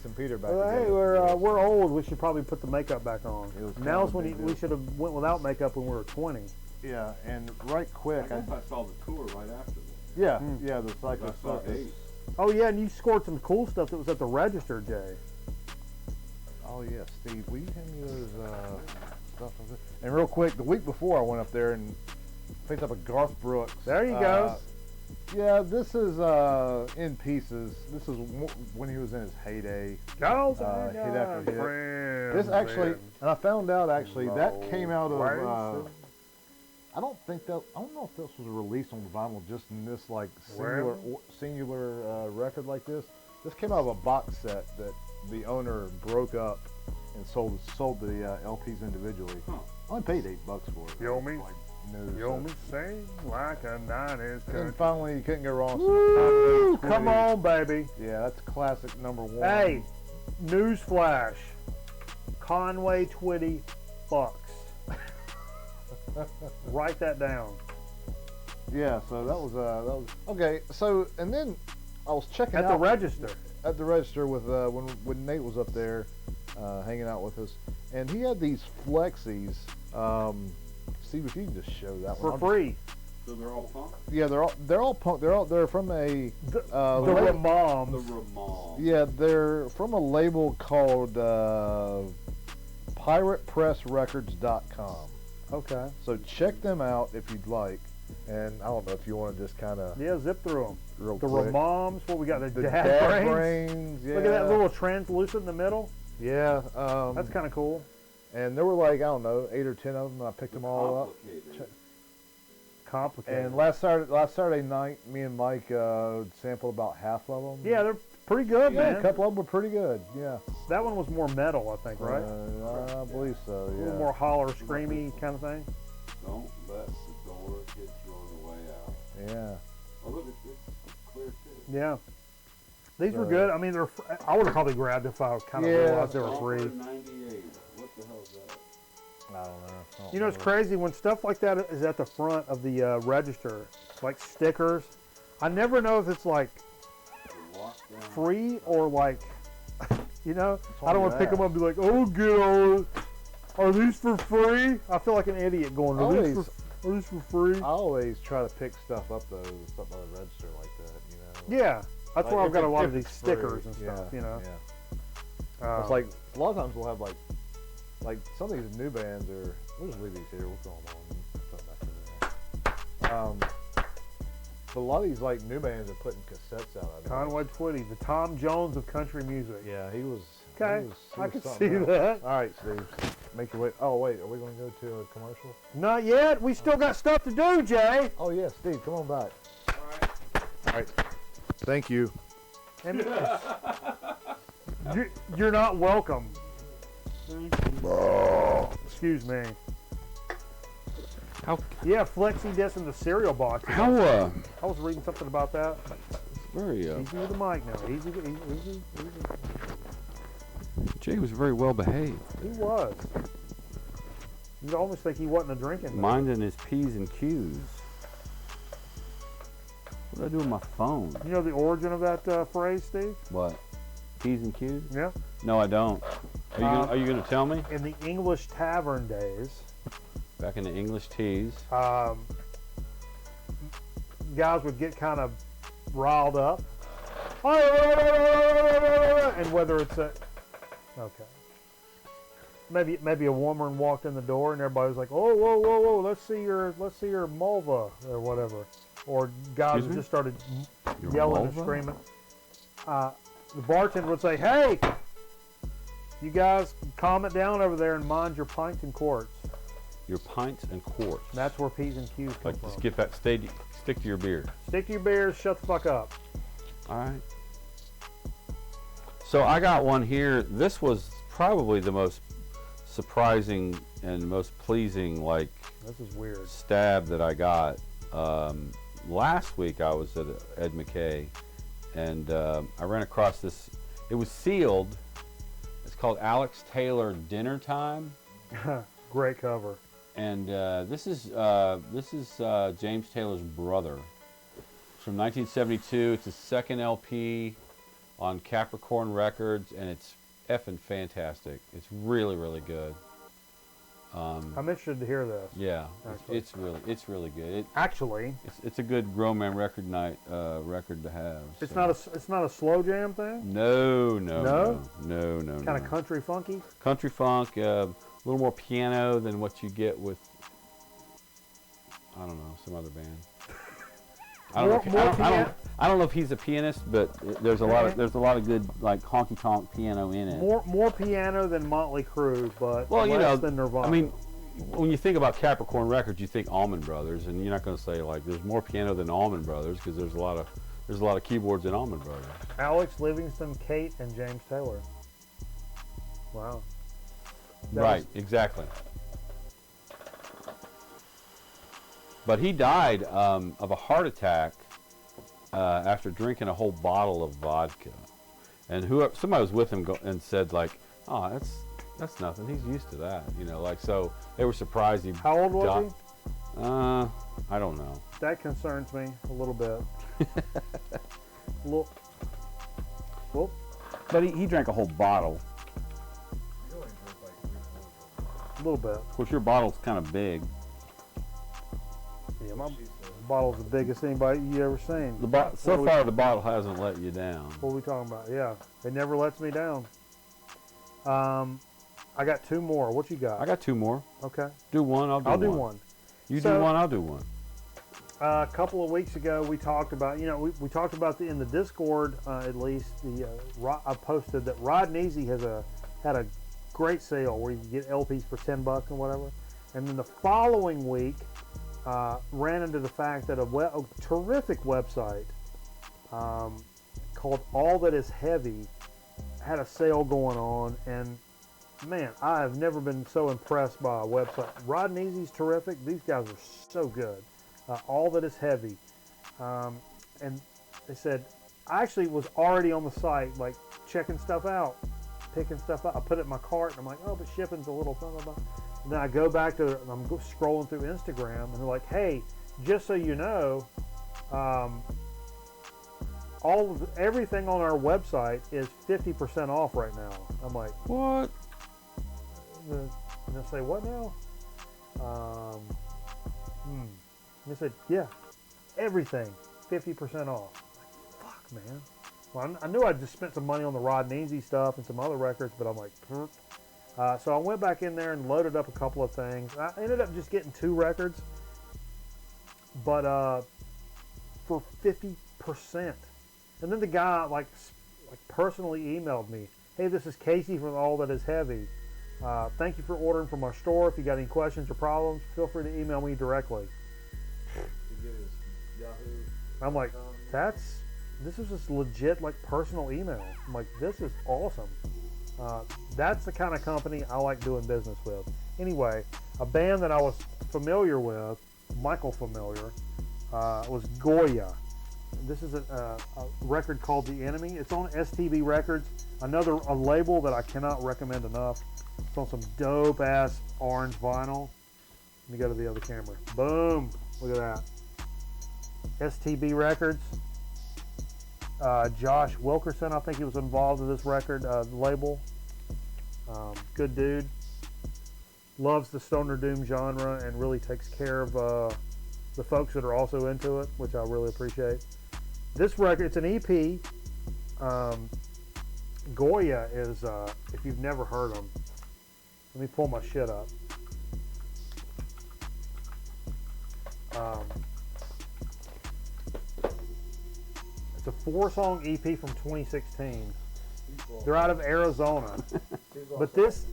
S4: and Peter back.
S2: Well, hey,
S4: together.
S2: we're old. We should probably put the makeup back on.
S4: It was
S2: Now's
S4: kinda
S2: when
S4: big
S2: we
S4: deal.
S2: should have went without makeup when we were 20.
S4: Yeah, and right quick,
S5: I guess I saw the tour right after this.
S4: yeah,
S2: Mm.
S4: yeah, the Cycle
S5: I saw
S4: Circus.
S5: Ace.
S2: Oh yeah, and you scored some cool stuff that was at the register, Jay.
S4: Oh yeah, Steve, will you hand me those stuff? And real quick, the week before I went up there and picked up a Garth Brooks.
S2: There you go.
S4: Yeah, this is in pieces. This is when he was in his heyday.
S2: Girls
S4: hit
S2: and
S4: after hit.
S2: friends
S4: This actually,
S2: and
S4: and I found out actually that came out of.
S2: races.
S4: I don't know if this was released on vinyl just in this like
S2: Where?
S4: singular record like this. This came out of a box set that the owner broke up and sold the LPs individually.
S5: Huh.
S4: I only paid $8 for it.
S2: You owe me?
S4: Like, new,
S2: You owe me sing like a 90s
S4: And
S2: country.
S4: finally, you couldn't go wrong.
S2: Woo,
S4: Some
S2: come on, baby.
S4: Yeah, that's classic #1.
S2: Hey, newsflash. Conway Twitty fucks. Write that down.
S4: Yeah, so that was okay. So and then I was checking
S2: At
S4: out
S2: the register.
S4: at the register with when Nate was up there hanging out with us, and he had these flexies. Steve, if you can just show that
S2: For
S4: one.
S2: free.
S5: So they're all punk?
S4: Yeah, they're all punk. They're from a
S2: The
S4: label-
S5: The
S2: Ramones.
S5: Ramal.
S4: yeah, they're from a label called PiratePressRecords.com.
S2: Okay.
S4: So check them out if you'd like. And I don't know if you want to just kind of
S2: Yeah, zip through them.
S4: real
S2: The
S4: quick.
S2: Ramones. What we got? The,
S4: The
S2: dad, brains.
S4: brains. Yeah.
S2: Look at that little translucent in the middle.
S4: Yeah.
S2: That's kind of cool.
S4: And there were like, I don't know, 8 or 10 of them. And I picked them all up.
S5: Complicated.
S2: Complicated.
S4: And last Saturday night, me and Mike sampled about half of them.
S2: Yeah, they're pretty good,
S4: Yeah,
S2: man.
S4: a couple of them were pretty good. Yeah.
S2: That one was more metal, I think, right?
S4: I believe so.
S2: A
S4: Yeah.
S2: little more holler, screamy kind of thing.
S5: Don't let the door get you on the way out.
S4: Yeah.
S5: Oh, look, it's clear too.
S2: Yeah. These were
S4: So-
S2: good. I mean, they're. I would have probably grabbed if I kind of
S4: Yeah.
S2: realized they were free.
S5: Offer 98. What the hell is that?
S2: You know, it's crazy when stuff like that is at the front of the register, like stickers. I never know if it's like free or like, you know, I don't want to pick them up and be like, oh, get all. Are these for free? I feel like an idiot going, are these for free?
S4: I always try to pick stuff up though, stuff on the register like that, you know.
S2: Yeah, that's
S4: Like,
S2: where I've got a
S4: if
S2: lot of
S4: it's
S2: these
S4: free,
S2: stickers and stuff, you know.
S4: Yeah. It's like a lot of times we'll have like some of these new bands are. We'll just leave these here. We'll throw them on. And put them back in there. But a lot of these like new bands are putting cassettes out.
S2: Conway Twitty, the Tom Jones of country music.
S4: Yeah, he was.
S2: Okay,
S4: he
S2: I
S4: was
S2: can
S4: something
S2: see
S4: else.
S2: that.
S4: All right, Steve, make your way. Oh wait, are we going to go to a commercial?
S2: Not yet. We still got stuff to do, Jay.
S4: Oh yeah, Steve, come on back. All right. Thank you.
S2: And you're not welcome. Excuse me.
S3: How
S2: Yeah, Flexi Disc in the cereal box.
S3: how
S2: I was reading something about that.
S3: very
S2: Easy with the mic now. Easy.
S3: Jay was very well behaved,
S2: He was. You'd almost think he wasn't a drinking man.
S3: minding his P's and Q's. What did I do with my phone?
S2: You know the origin of that phrase, Steve?
S3: What? P's and Q's?
S2: Yeah.
S3: No, I don't. Are you gonna tell me?
S2: In the English tavern days,
S3: Back in the English teas.
S2: guys would get kind of riled up. And whether it's okay. Maybe a woman walked in the door and everybody was like, "Oh, whoa, let's see your mulva," or whatever. Or guys
S3: Excuse me?
S2: just started
S3: Your
S2: yelling and
S3: vulva?
S2: screaming. The bartender would say, "Hey, you guys calm it down over there and mind your pints and quarts."
S3: Your pints and quarts.
S2: And that's where P's and Q's come
S3: Like,
S2: from.
S3: just get that. Stick to your beer.
S2: Stick to your beers, shut the fuck up.
S3: All right. So I got one here. This was probably the most surprising and most pleasing, like,
S2: This is weird.
S3: stab that I got. Last week I was at Ed McKay, and I ran across this. It was sealed. It's called Alex Taylor Dinner Time,
S2: Great cover.
S3: and this is James Taylor's brother. It's from 1972. It's his second LP on Capricorn Records, and it's effing fantastic. It's really, really good.
S2: I'm interested to hear this.
S3: Yeah,
S2: Actually.
S3: it's really good.
S2: Actually,
S3: It's a good Grown Man Record Night record to have.
S2: it's
S3: so.
S2: not a slow jam thing.
S3: No.
S2: Kind of country funky.
S3: Country funk, a little more piano than what you get with, I don't know, some other band. I don't know if he's a pianist, but there's a lot of good, like, honky tonk piano in it.
S2: More piano than Motley Crue, but
S3: Well, you know,
S2: less than Nirvana.
S3: I mean, when you think about Capricorn Records, you think Allman Brothers, and you're not going to say, like, there's more piano than Allman Brothers, because there's a lot of keyboards in Allman Brothers.
S2: Alex Livingston, Kate, and James Taylor. Wow. That
S3: Right, exactly. But he died of a heart attack after drinking a whole bottle of vodka, and somebody was with him and said, like, "Oh, that's nothing. He's used to that," you know. Like, so they were surprised.
S2: How old was he?
S3: I don't know.
S2: That concerns me a little bit. Well,
S3: But he drank a whole bottle.
S2: a little bit.
S3: Of course, your bottle's kind of big.
S2: Yeah, my bottle's the biggest anybody you ever seen.
S3: So far, the bottle hasn't let you down.
S2: What are we talking about? Yeah, it never lets me down. I got two more. What you got?
S3: I got two more.
S2: Okay.
S3: Do one. I'll do one. You
S2: So-
S3: do one. I'll do one.
S2: A couple of weeks ago, we talked about, we talked about in the Discord, at least, I posted that Rod Neasy had a great sale where you can get LPs for $10 and whatever. And then the following week, ran into the fact that a terrific website called All That Is Heavy had a sale going on, and man, I have never been so impressed by a website. Rod Neasy's terrific. These guys are so good. All That Is Heavy, and they said I actually was already on the site, like checking stuff out, picking stuff out. I put it in my cart, and I'm like, oh, but shipping's a little blah blah blah. And then I go back to, and I'm scrolling through Instagram, and they're like, hey, just so you know, everything on our website is 50% off right now. I'm like,
S3: What?
S2: and I say, what now? And they said, yeah, everything, 50% off. Like, fuck, man. Well, I knew I just spent some money on the Rod and Easy stuff and some other records, but I'm like, so I went back in there and loaded up a couple of things. I ended up just getting 2 records, but for 50%. And then the guy like personally emailed me, hey, this is Casey from All That Is Heavy. Thank you for ordering from our store. If you got any questions or problems, feel free to email me directly. I'm like, this is just legit like personal email. I'm like, this is awesome. That's the kind of company I like doing business with. Anyway, a band that I was familiar with, Michael familiar, was Goya. This is a record called The Enemy. It's on STB Records, a label that I cannot recommend enough. It's on some dope ass orange vinyl. Let me go to the other camera. Boom! Look at that. STB Records. Josh Wilkerson, I think he was involved with this record label. Good dude. Loves the stoner doom genre and really takes care of the folks that are also into it, which I really appreciate. This record, it's an EP. Goya is, if you've never heard them, let me pull my shit up. It's a 4-song EP from 2016. They're out of Arizona. But this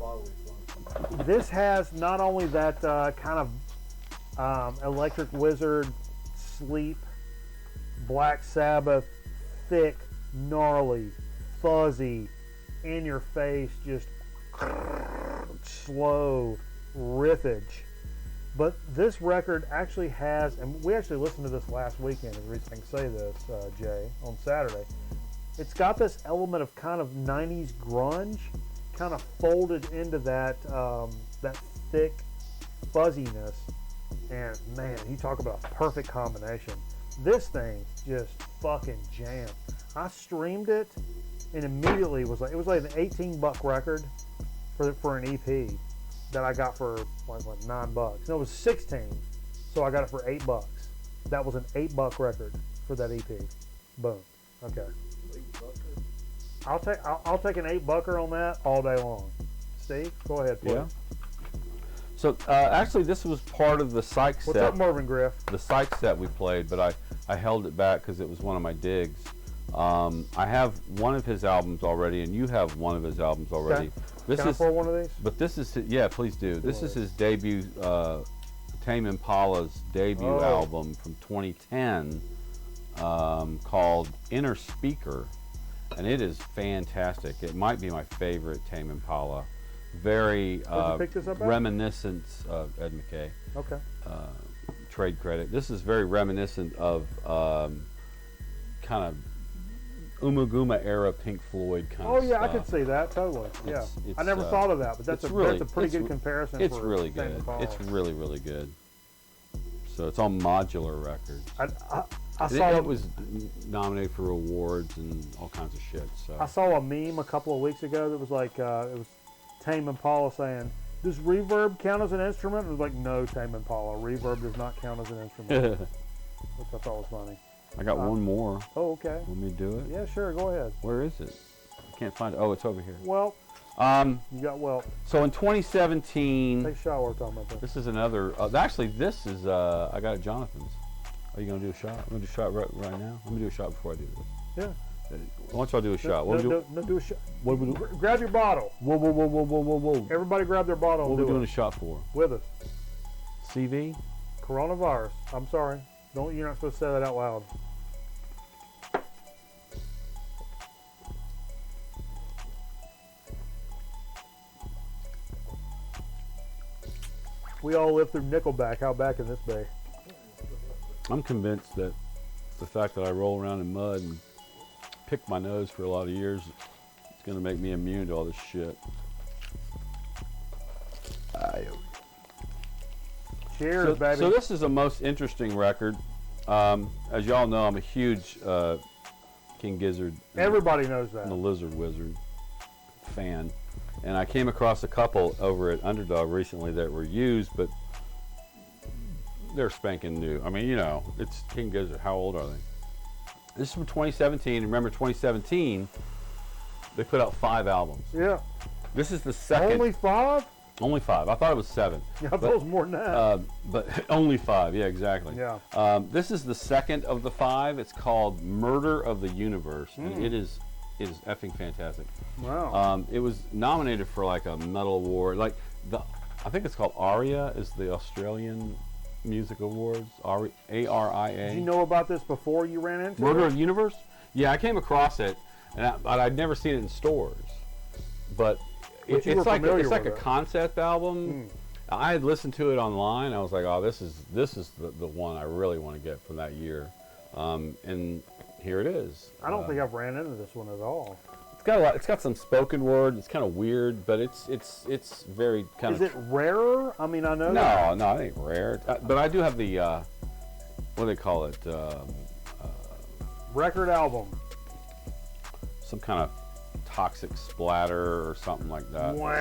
S2: has not only that kind of Electric Wizard, Sleep, Black Sabbath, thick, gnarly, fuzzy, in your face, just slow riffage. But this record actually has, and we actually listened to this last weekend, as I can say this, Jay, on Saturday. It's got this element of kind of 90s grunge, kind of folded into that that thick fuzziness. And man, you talk about a perfect combination. This thing just fucking jammed. I streamed it and immediately it was like an $18 record for an EP that I got for like $9. No, it was 16, so I got it for $8. That was an $8 record for that EP. Boom. Okay. I'll take an $8 on that all day long. Steve, go ahead, please.
S3: Yeah. So actually, this was part of the Psych set.
S2: What's up, Marvin Griff?
S3: The Psych set we played, but I held it back because it was one of my digs. I have one of his albums already, and you have one of his albums already.
S2: Okay.
S3: This
S2: Can I
S3: is
S2: pour one of these?
S3: But this is yeah, please do. This is his debut, Tame Impala's debut album from 2010, called Inner Speaker, and it is fantastic. It might be my favorite Tame Impala. Very
S2: Where'd you pick this up at?
S3: reminiscent of Ed McKay.
S2: Okay.
S3: Trade credit. This is very reminiscent of kind of Umaguma era Pink Floyd kind of stuff.
S2: Oh yeah, I could see that totally. Yeah, I never thought of that, but that's a pretty good comparison.
S3: It's
S2: for
S3: really
S2: Tame
S3: good.
S2: Impala.
S3: It's really, really good. So it's on Modular Records.
S2: I saw
S3: it was nominated for awards and all kinds of shit. So
S2: I saw a meme a couple of weeks ago that was like it was Tame Impala saying, "Does reverb count as an instrument?" It was like, "No, Tame Impala, reverb does not count as an instrument," which I thought was funny.
S3: I got one more.
S2: Oh, okay.
S3: Want me to do it?
S2: Yeah, sure. Go ahead.
S3: Where is it? I can't find it. Oh, it's over here.
S2: Well, you got well.
S3: So in 2017,
S2: Take a shot. We're talking about this.
S3: this is another. Actually, this is. I got it, Jonathan's. Are you gonna do a shot? I'm gonna do a shot right now. Let me do a shot before I do this.
S2: Yeah.
S3: Why don't y'all do a shot? What
S2: No, do a shot.
S3: What we do?
S2: Grab your bottle.
S3: Whoa.
S2: Everybody grab their bottle
S3: What
S2: and
S3: are we
S2: do
S3: doing
S2: it.
S3: a shot for?
S2: With us.
S3: CV?
S2: Coronavirus. I'm sorry. You're not supposed to say that out loud. We all lived through Nickelback. How back can this be?
S3: I'm convinced that the fact that I roll around in mud and pick my nose for a lot of years is going to make me immune to all this shit.
S2: Cheers, baby.
S3: So this is a most interesting record. As y'all know, I'm a huge King Gizzard.
S2: Everybody knows that.
S3: And the Lizard Wizard fan. And I came across a couple over at Underdog recently that were used, but they're spanking new. I mean, you know, it's King Gizzard. How old are they? This is from 2017. Remember 2017, they put out 5 albums.
S2: Yeah.
S3: This is the second.
S2: Only 5?
S3: Only 5. I thought it was 7.
S2: Yeah, I thought it was more than that.
S3: But only 5. Yeah, exactly.
S2: Yeah.
S3: This is the second of the 5. It's called Murder of the Universe. And it is effing fantastic.
S2: Wow.
S3: It was nominated for like a Metal Award. Like I think it's called ARIA, is the Australian Music Awards. ARIA.
S2: Did you know about this before you ran into
S3: Murder
S2: it?
S3: of the Universe? Yeah, I came across it, but I'd never seen it in stores. But it's like a concept album. I had listened to it online. I was like, oh, this is the one I really want to get from that year. And here it is.
S2: I don't think I've ran into this one at all.
S3: It's got a lot. It's got some spoken word. It's kind of weird, but it's very kind of.
S2: Is it rarer? I mean, I know.
S3: No, it ain't rare. But I do have the what do they call it?
S2: Record album.
S3: Some kind of toxic splatter or something like that.
S2: What?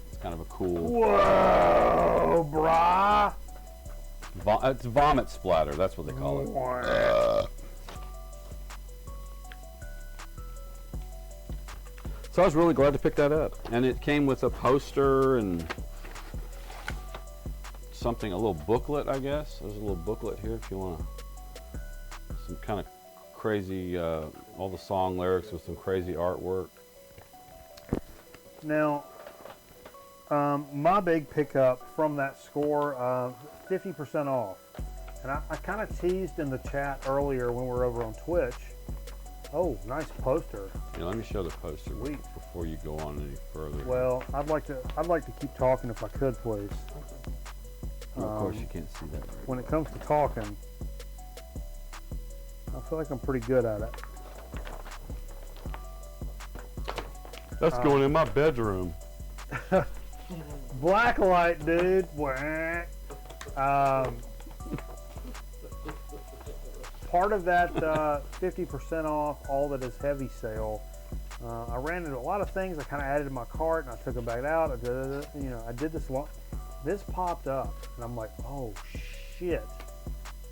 S3: It's kind of a cool.
S2: Whoa, brah.
S3: It's vomit splatter. That's what they call it. So I was really glad to pick that up, and it came with a poster and something, a little booklet, I guess. There's a little booklet here if you want some kind of crazy, all the song lyrics with some crazy artwork.
S2: Now, my big pickup from that score, 50% off. And I kind of teased in the chat earlier when we were over on Twitch. Oh, nice poster.
S3: Yeah, let me show the poster
S2: Sweet.
S3: before you go on any further.
S2: Well, I'd like to keep talking if I could, please.
S3: Well, of course, you can't see that. Right.
S2: When it comes to talking, I feel like I'm pretty good at it.
S3: That's going in my bedroom.
S2: Blacklight, dude. Whack. Part of that 50% off, all that is heavy sale. I ran into a lot of things I kind of added to my cart and I took them back out. I did this long. This popped up and I'm like, oh shit.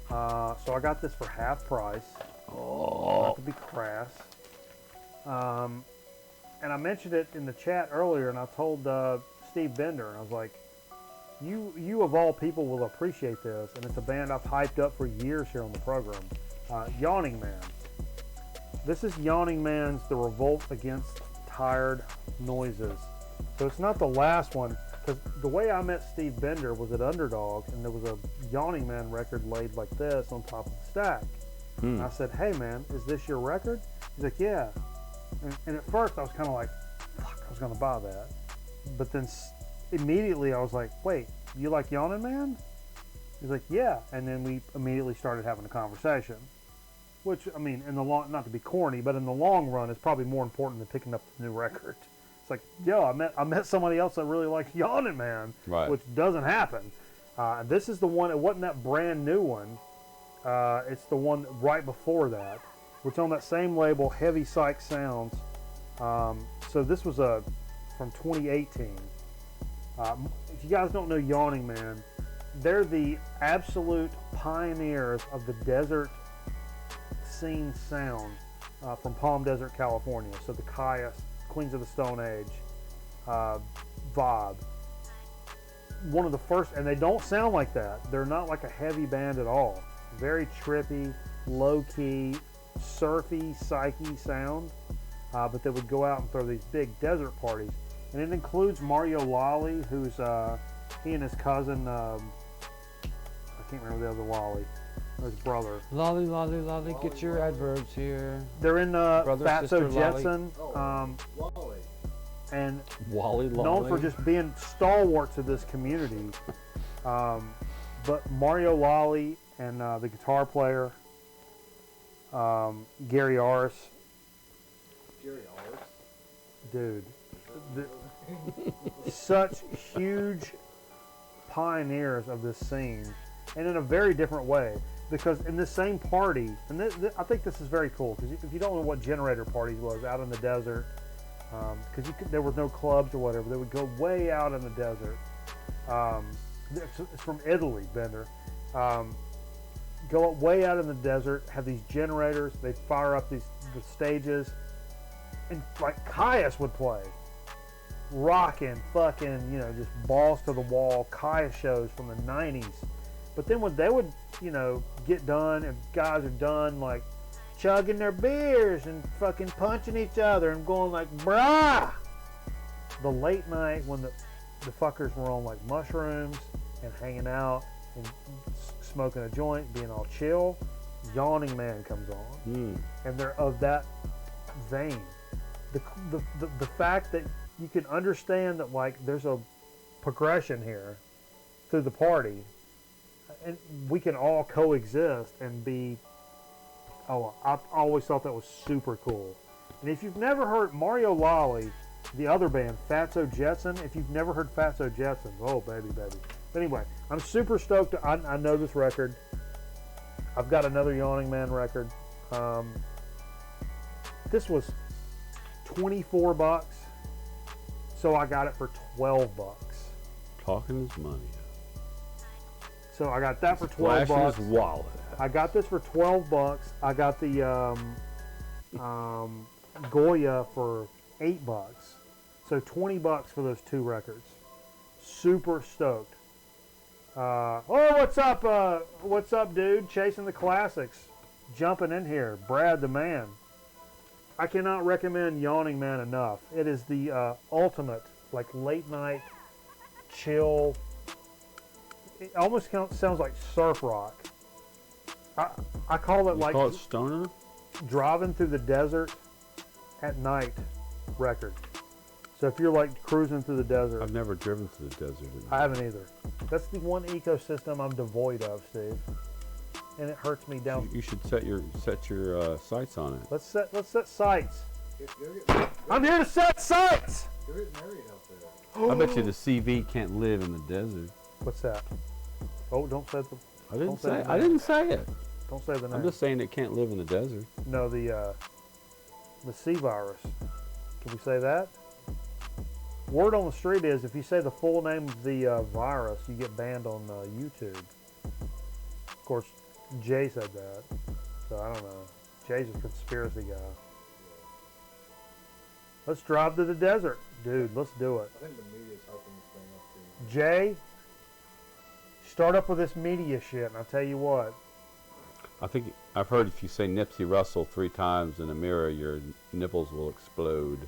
S2: So I got this for half price. Not to be crass. And I mentioned it in the chat earlier, and I told Steve Bender, and I was like, you of all people will appreciate this, and it's a band I've hyped up for years here on the program. Yawning Man. This is Yawning Man's The Revolt Against Tired Noises. So it's not the last one, because the way I met Steve Bender was at Underdog, and there was a Yawning Man record laid like this on top of the stack. And I said, hey man, is this your record? He's like, yeah. And at first I was kind of like, fuck, I was going to buy that. But then immediately I was like, wait, you like Yawning Man? He's like, yeah. And then we immediately started having a conversation. Which, I mean, in the long, not to be corny, but in the long run, is probably more important than picking up the new record. It's like, yo, I met somebody else that really likes Yawning Man,
S3: Right.
S2: which doesn't happen. This is the one, it wasn't that brand new one. It's the one right before that, which on that same label, Heavy Psych Sounds. So this was from 2018. If you guys don't know Yawning Man, they're the absolute pioneers of the desert scene sound from Palm Desert, California. So the Caius, Queens of the Stone Age vibe. One of the first, and they don't sound like that. They're not like a heavy band at all. Very trippy, low-key, surfy, psyche sound. But they would go out and throw these big desert parties. And it includes Mario Lally, who's he and his cousin, I can't remember the other Lally, his brother.
S3: Lolly, lolly, lolly, get your adverbs here.
S2: They're in
S3: Brother,
S2: Fatso
S3: sister, Lolly.
S2: Jetson,
S5: Wally.
S2: and
S3: Wally, lolly.
S2: known for just being stalwarts of this community. But Mario Lally and the guitar player, Gary Aris, dude, such huge pioneers of this scene, and in a very different way. Because in this same party, and I think this is very cool, because if you don't know what Generator Parties was, out in the desert, because there was no clubs or whatever, they would go way out in the desert. It's from Italy, Bender. Go way out in the desert, have these generators, they fire up the stages, and like Caius would play. Rocking, fucking, you know, just balls to the wall Caius shows from the 90s. But then when they would, you know, get done, and guys are done, like, chugging their beers and fucking punching each other and going like, brah! The late night when the fuckers were on, like, mushrooms and hanging out and smoking a joint, being all chill, Yawning Man comes on. And they're of that vein. The fact that you can understand that, like, there's a progression here through the party, and we can all coexist and be. Oh, I always thought that was super cool. And if you've never heard Mario Lolly, the other band, Fatso Jetson, if you've never heard Fatso Jetson, oh baby. But anyway, I'm super stoked. I know this record. I've got another Yawning Man record. This was $24, so I got it for $12.
S3: Talking his money.
S2: So I got that for $12.
S3: Flashing his wallet.
S2: I got this for $12. I got the Goya for $8. So $20 for those two records. Super stoked. Oh, what's up, dude? Chasing the classics. Jumping in here. Brad the man. I cannot recommend Yawning Man enough. It is the ultimate, like, late night chill. It almost sounds like surf rock. I call it, like,
S3: call it stoner?
S2: Driving through the desert at night record. So if you're, like, cruising through the desert.
S3: I've never driven through the desert.
S2: I haven't either. That's the one ecosystem I'm devoid of, Steve. And it hurts me down.
S3: You should set your sights on it.
S2: Let's set sights. I'm here to set sights.
S4: You're getting married out there.
S3: I bet you the CV can't live in the desert.
S2: What's that? Oh, don't say the.
S3: I didn't
S2: say
S3: say.
S2: the
S3: I
S2: name.
S3: didn't say it.
S2: Don't say the name.
S3: I'm just saying it can't live in the desert.
S2: No, the C virus. Can we say that? Word on the street is if you say the full name of the virus, you get banned on YouTube. Of course, Jay said that, so I don't know. Jay's a conspiracy guy. Let's drive to the desert, dude. Let's do it.
S4: I think the media's helping this thing up too.
S2: Jay, start up with this media shit, and I'll tell you what.
S3: I think I've heard if you say Nipsey Russell 3 times in a mirror, your nipples will explode.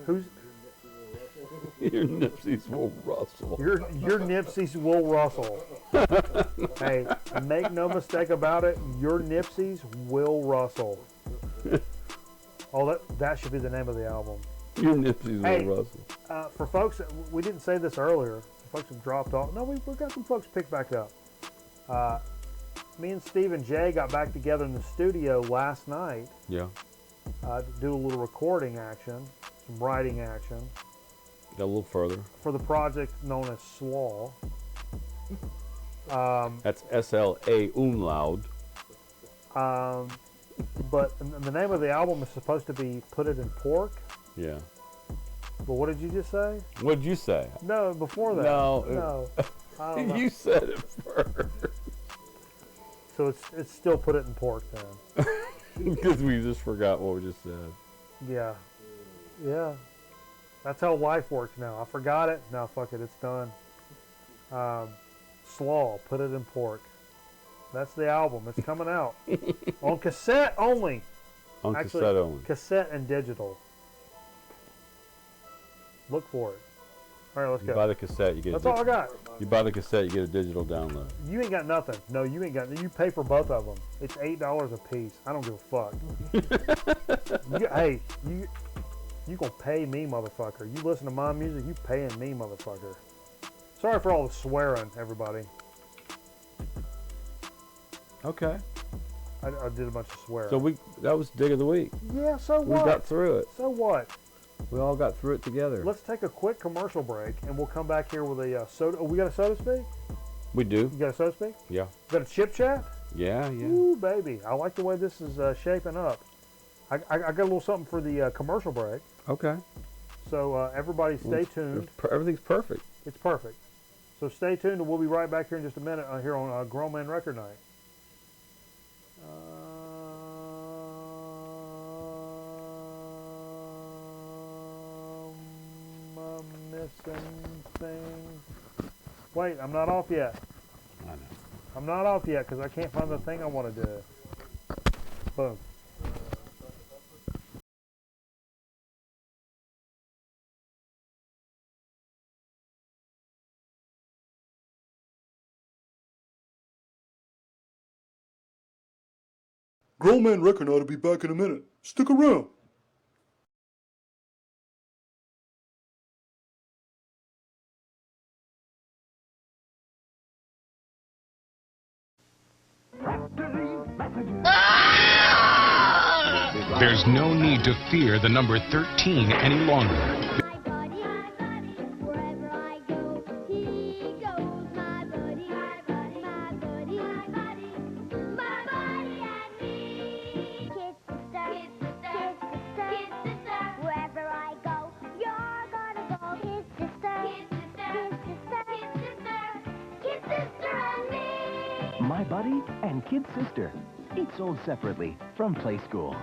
S2: Who's
S3: Your Nipsey's will rustle.
S2: your Nipsey's Will Russell? Hey, make no mistake about it. Your Nipsey's Will Russell. Oh, that should be the name of the album.
S3: Your Nipsey's
S2: Hey.
S3: will rustle.
S2: For folks, we didn't say this earlier. Folks have dropped off. No, we've got some folks picked back up. Me and Steve and Jay got back together in the studio last night
S3: Yeah.
S2: to do a little recording action, some writing action
S3: Got a little further.
S2: for the project known as Slaw.
S3: That's SLA umlaut.
S2: But the name of the album is supposed to be Put It in Pork.
S3: Yeah.
S2: But what did you just say?
S3: What'd you say?
S2: No, before that.
S3: No.
S2: I don't know.
S3: You said it first.
S2: So it's still Put It in Pork then.
S3: Because we just forgot what we just said.
S2: Yeah. Yeah. That's how life works now. I forgot it. No, fuck it. It's done. Slaw, Put It in Pork. That's the album. It's coming out. On cassette only.
S3: On
S2: Actually,
S3: cassette only.
S2: Cassette and digital. Look for it. All right, let's
S3: You
S2: go.
S3: buy the cassette, you get
S2: That's
S3: a
S2: all I got.
S3: You buy the cassette, you get a digital download.
S2: You ain't got nothing. No, you ain't got. You pay for both of them. It's $8 a piece. I don't give a fuck. Hey, you gonna pay me, motherfucker. You listen to my music, you paying me, motherfucker. Sorry for all the swearing, everybody.
S3: Okay.
S2: I did a bunch of swearing.
S3: So that was dig of the week.
S2: Yeah, so
S3: We
S2: what?
S3: got through it.
S2: So what?
S4: We all got through it together.
S2: Let's take a quick commercial break, and we'll come back here with a soda. Oh, we got a soda speak?
S3: We do.
S2: You got a soda speak?
S3: Yeah.
S2: Got a chip chat?
S3: Yeah, yeah.
S2: Ooh, baby. I like the way this is shaping up. I got a little something for the commercial break.
S4: Okay.
S2: So everybody stay tuned.
S4: Everything's perfect.
S2: It's perfect. So stay tuned, and we'll be right back here in just a minute here on Grown Man Record Night. I'm missing things. Wait, I'm not off yet.
S3: I know.
S2: I'm not off yet because I can't find the thing I want to do. Boom.
S6: Grown Man Record ought to be back in a minute. Stick around.
S7: There's no need to fear the number 13 any longer.
S8: My buddy, wherever I go, he goes. My buddy, my buddy, my buddy, my buddy, my buddy and me. Kid sister, kid sister, wherever I go, you're gonna go. Kid sister, kid sister, kid sister, kid sister and me.
S9: My Buddy and Kid Sister. Each sold separately from Play School.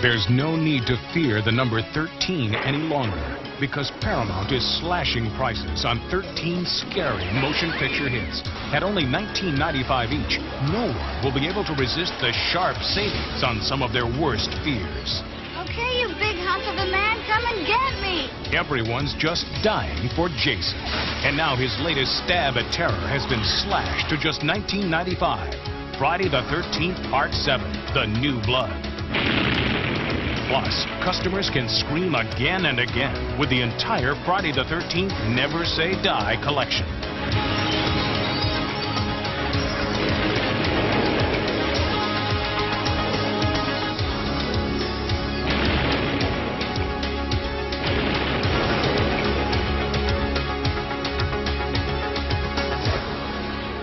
S7: There's no need to fear the number 13 any longer because Paramount is slashing prices on 13 scary motion picture hits. At only $19.95 each, no one will be able to resist the sharp savings on some of their worst fears.
S8: Okay, you big hunk of a man, come and get me.
S7: Everyone's just dying for Jason. And now his latest stab at terror has been slashed to just $19.95. Friday the 13th, Part 7, The New Blood. Plus, customers can scream again and again with the entire Friday the 13th Never Say Die collection.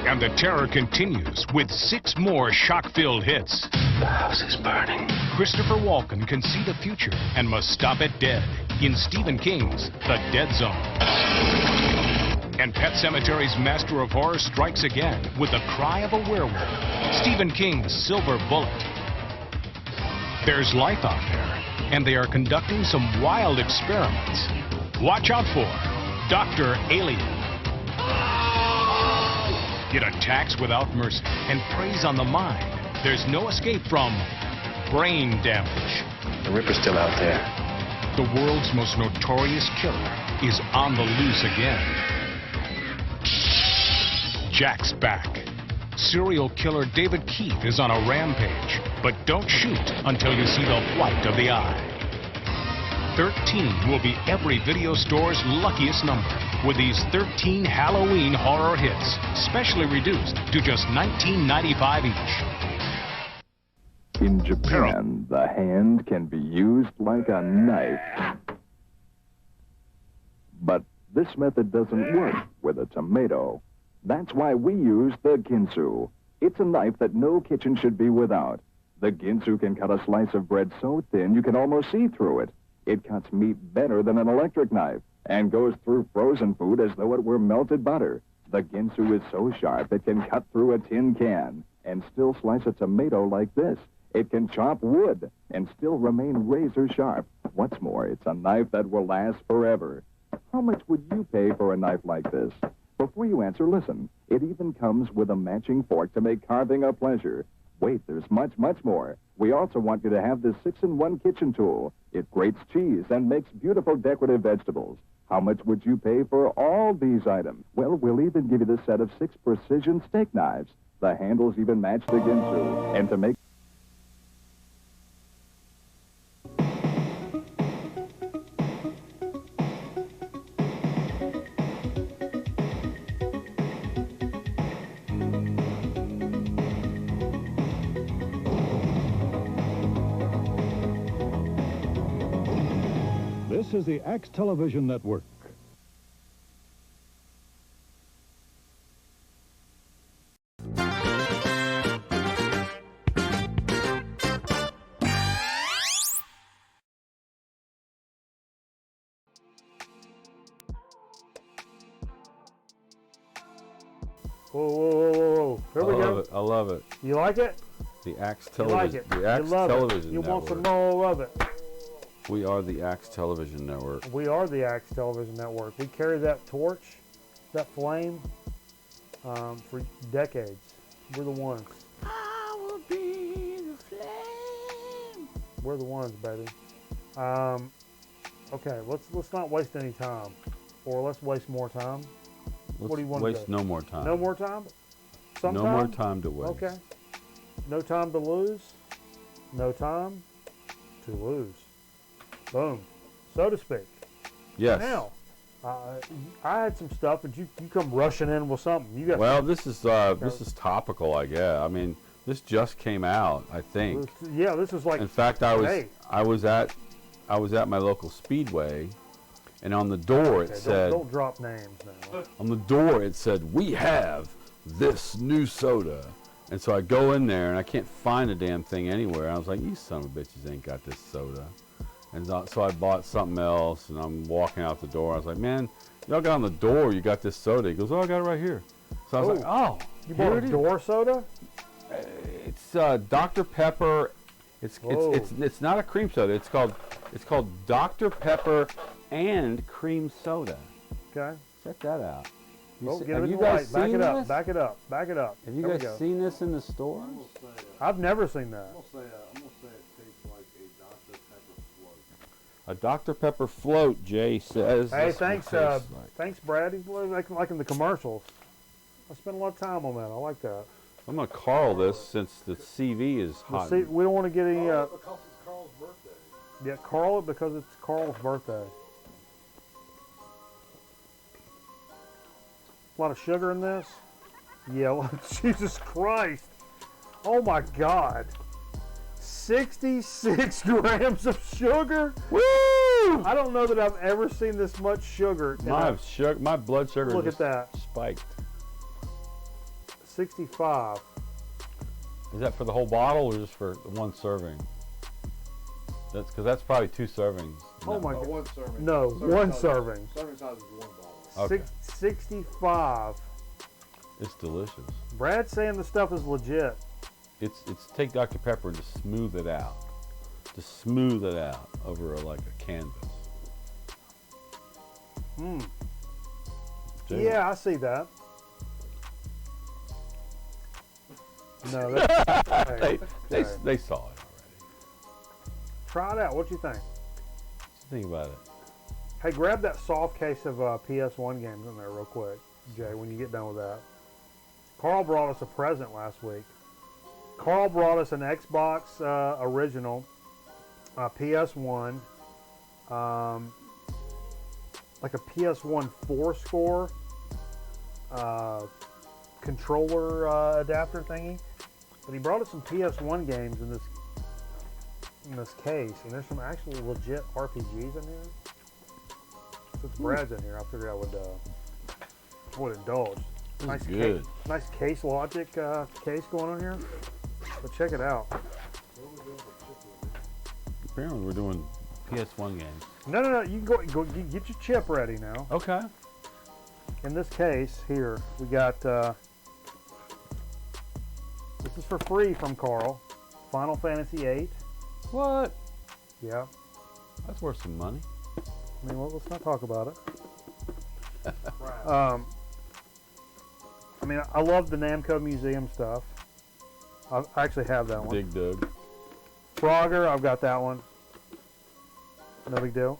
S7: And the terror continues with 6 more shock-filled hits.
S9: The house is burning.
S7: Christopher Walken can see the future and must stop it dead in Stephen King's The Dead Zone. And Pet Sematari's master of horror strikes again with The Cry of a Werewolf, Stephen King's Silver Bullet. There's life out there, and they are conducting some wild experiments. Watch out for Dr. Alien. It attacks without mercy and preys on the mind. There's no escape from brain damage.
S9: The Ripper's still out there.
S7: The world's most notorious killer is on the loose again. Jack's back. Serial killer David Keith is on a rampage, but don't shoot until you see the white of the eye. 13 will be every video store's luckiest number with these 13 Halloween horror hits, specially reduced to just $19.95 each.
S10: In Japan, the hand can be used like a knife. But this method doesn't work with a tomato. That's why we use the Ginsu. It's a knife that no kitchen should be without. The Ginsu can cut a slice of bread so thin you can almost see through it. It cuts meat better than an electric knife and goes through frozen food as though it were melted butter. The Ginsu is so sharp it can cut through a tin can and still slice a tomato like this. It can chop wood and still remain razor sharp. What's more, it's a knife that will last forever. How much would you pay for a knife like this? Before you answer, listen. It even comes with a matching fork to make carving a pleasure. Wait, there's much, much more. We also want you to have this 6-in-1 kitchen tool. It grates cheese and makes beautiful decorative vegetables. How much would you pay for all these items? Well, we'll even give you the set of 6 precision steak knives. The handles even match the Ginsu. And to make
S11: This is the Axe Television Network.
S2: Whoa, whoa, whoa, whoa, whoa. Here we go.
S3: I love it.
S2: You like it?
S3: The Axe
S2: You like
S3: Television.
S2: it?
S3: The Axe
S2: you love
S3: Television
S2: it. You want
S3: Network.
S2: some more of it?
S3: We are the Axe Television Network.
S2: We are the Axe Television Network. We carry that torch, that flame, for decades. We're the ones.
S3: I will be the flame.
S2: We're the ones, baby. Okay, let's not waste any time, or let's waste more time. What do you want to do?
S3: Waste no more time.
S2: No more time? Some
S3: No
S2: time?
S3: more time to waste.
S2: Okay. No time to lose. No time to lose. Boom, so to speak.
S3: Yes.
S2: Now, I had some stuff, but you come rushing in with something. You got
S3: Well, this is topical, I guess. I mean, this just came out, I think.
S2: Yeah, this is like.
S3: In fact, I was at my local Speedway, and on the door it said.
S2: Don't drop names now.
S3: On the door it said, "We have this new soda." And so I go in there and I can't find a damn thing anywhere. I was like, "You son of a bitches ain't got this soda." And so I bought something else, and I'm walking out the door. I was like, "Man, y'all got on the door. You got this soda." He goes, "Oh, I got it right here." So I was like, "Oh,
S2: you bought a door soda?"
S3: It's Dr. Pepper. It's not a cream soda. It's called Dr. Pepper and cream soda.
S2: Okay.
S3: Check that out.
S2: Have you guys seen this? Back it up.
S3: Have you guys seen this in the store?
S2: I've never seen that.
S5: I'm gonna say it tastes like a Dr. Pepper float.
S3: A Dr. Pepper float, Jay says.
S2: Hey, thanks, Brad. He's like in the commercials. I spent a lot of time on that. I like that.
S3: I'm gonna Carl this since the CV is hot.
S2: We don't want to get any.
S5: Because it's Carl's birthday.
S2: Yeah, Carl it because it's Carl's birthday. A lot of sugar in this. Yeah, Jesus Christ. Oh my God. 66 grams of sugar.
S3: Woo!
S2: I don't know that I've ever seen this much sugar.
S3: My blood sugar
S2: Look
S3: just
S2: at that.
S3: spiked.
S2: 65.
S3: Is that for the whole bottle or just for one serving? That's because that's probably 2 servings.
S2: Oh my God.
S5: One serving.
S2: No, one serving.
S5: Serving size is one bottle.
S3: Okay.
S2: 65.
S3: It's delicious.
S2: Brad's saying the stuff is legit.
S3: It's take Dr. Pepper and just smooth it out. Just smooth it out over like a canvas.
S2: Yeah, I see that. No,
S3: they saw it already.
S2: Try it out. What you think?
S3: What you think about it?
S2: Hey, grab that soft case of PS1 games in there real quick, Jay, when you get done with that. Carl brought us a present last week. Carl brought us an Xbox original, PS1, like a PS1 4-score controller adapter thingy. But he brought us some PS1 games in this case, and there's some actual legit RPGs in here. Since Brad's in here, I figured I would indulge.
S3: Nice good.
S2: Nice case logic case going on here. But check it out.
S3: Apparently we're doing PS1 games.
S2: No. You can go get your chip ready now.
S3: Okay.
S2: In this case here, we got. This is for free from Carl. Final Fantasy VIII.
S3: What?
S2: Yeah.
S3: That's worth some money.
S2: I mean, well, let's not talk about it. I mean, I love the Namco Museum stuff. I actually have that one.
S3: Big Doug.
S2: Frogger, I've got that one. No big deal.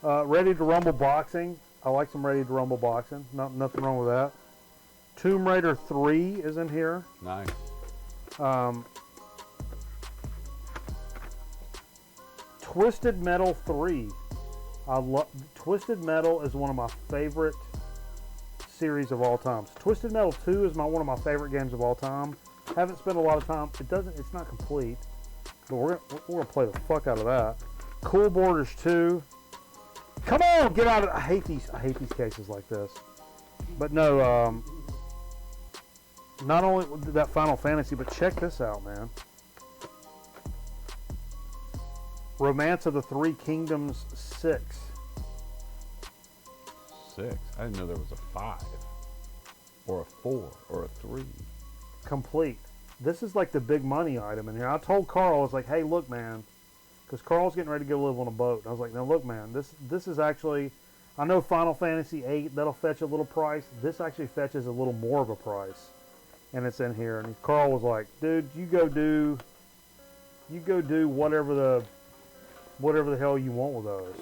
S2: Ready to Rumble boxing. I like some Ready to Rumble boxing. Nothing wrong with that. Tomb Raider 3 is in here.
S3: Nice.
S2: Twisted Metal 3. Twisted Metal is one of my favorite series of all time. Twisted Metal 2 is one of my favorite games of all time. Haven't spent a lot of time. It's not complete, but we're gonna play the fuck out of that. Cool Borders 2. Come on, get out of. I hate these cases like this. But no, not only that Final Fantasy, but check this out, man. Romance of the Three Kingdoms 6.
S3: 6. I didn't know there was a 5 or a 4 or a 3.
S2: Complete. This is like the big money item in here. I told Carl, I was like, hey, look, man, because Carl's getting ready to go live on a boat. I was like, now look, man, this is actually, I know Final Fantasy 8, that'll fetch a little price. This actually fetches a little more of a price, and it's in here. And Carl was like, dude, you go do whatever the hell you want with those.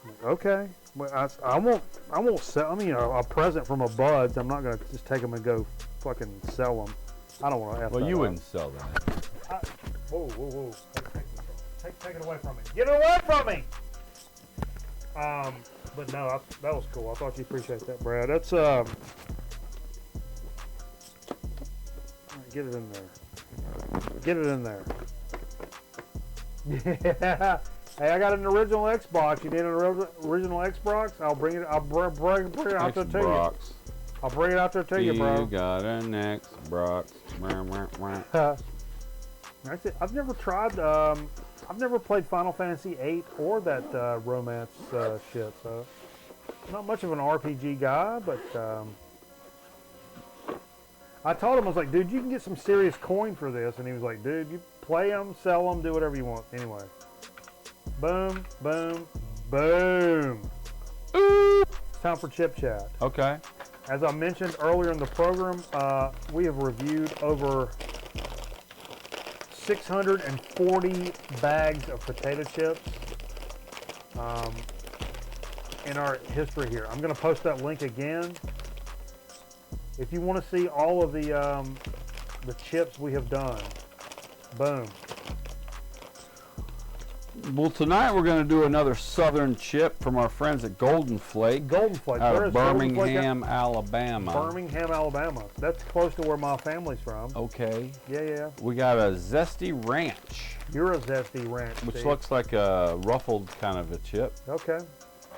S2: I'm like, okay. Well, I won't sell. I mean, a present from a Buds. I'm not gonna just take them and go fucking sell them. I don't want to.
S3: Well, you wouldn't sell that.
S2: Whoa! Take it away from me. Get it away from me. But no, that was cool. I thought you'd appreciate that, Brad. That's all right, get it in there. Get it in there. Yeah. Hey, I got an original Xbox. You need an original Xbox? I'll bring it. I'll bring it out there to you. I'll bring it out there to you, bro.
S3: You got an Xbox.
S2: Actually, I've never tried. I've never played Final Fantasy 8 or that romance shit. So, not much of an RPG guy, but I told him, I was like, dude, you can get some serious coin for this, and he was like, dude, you play them, sell them, do whatever you want. Anyway, boom, boom, boom. It's time for Chip Chat.
S3: Okay.
S2: As I mentioned earlier in the program, we have reviewed over 640 bags of potato chips in our history here. I'm going to post that link again. If you want to see all of the chips we have done, boom.
S3: Well, tonight we're going to do another Southern chip from our friends at Golden Flake.
S2: Golden Flake.
S3: Out
S2: Where
S3: of
S2: is Golden Flake
S3: Birmingham, Alabama.
S2: Birmingham, Alabama. That's close to where my family's from.
S3: Okay.
S2: Yeah.
S3: We got a Zesty Ranch.
S2: You're a Zesty Ranch,
S3: which
S2: Steve.
S3: looks like a ruffled kind of a chip.
S2: Okay.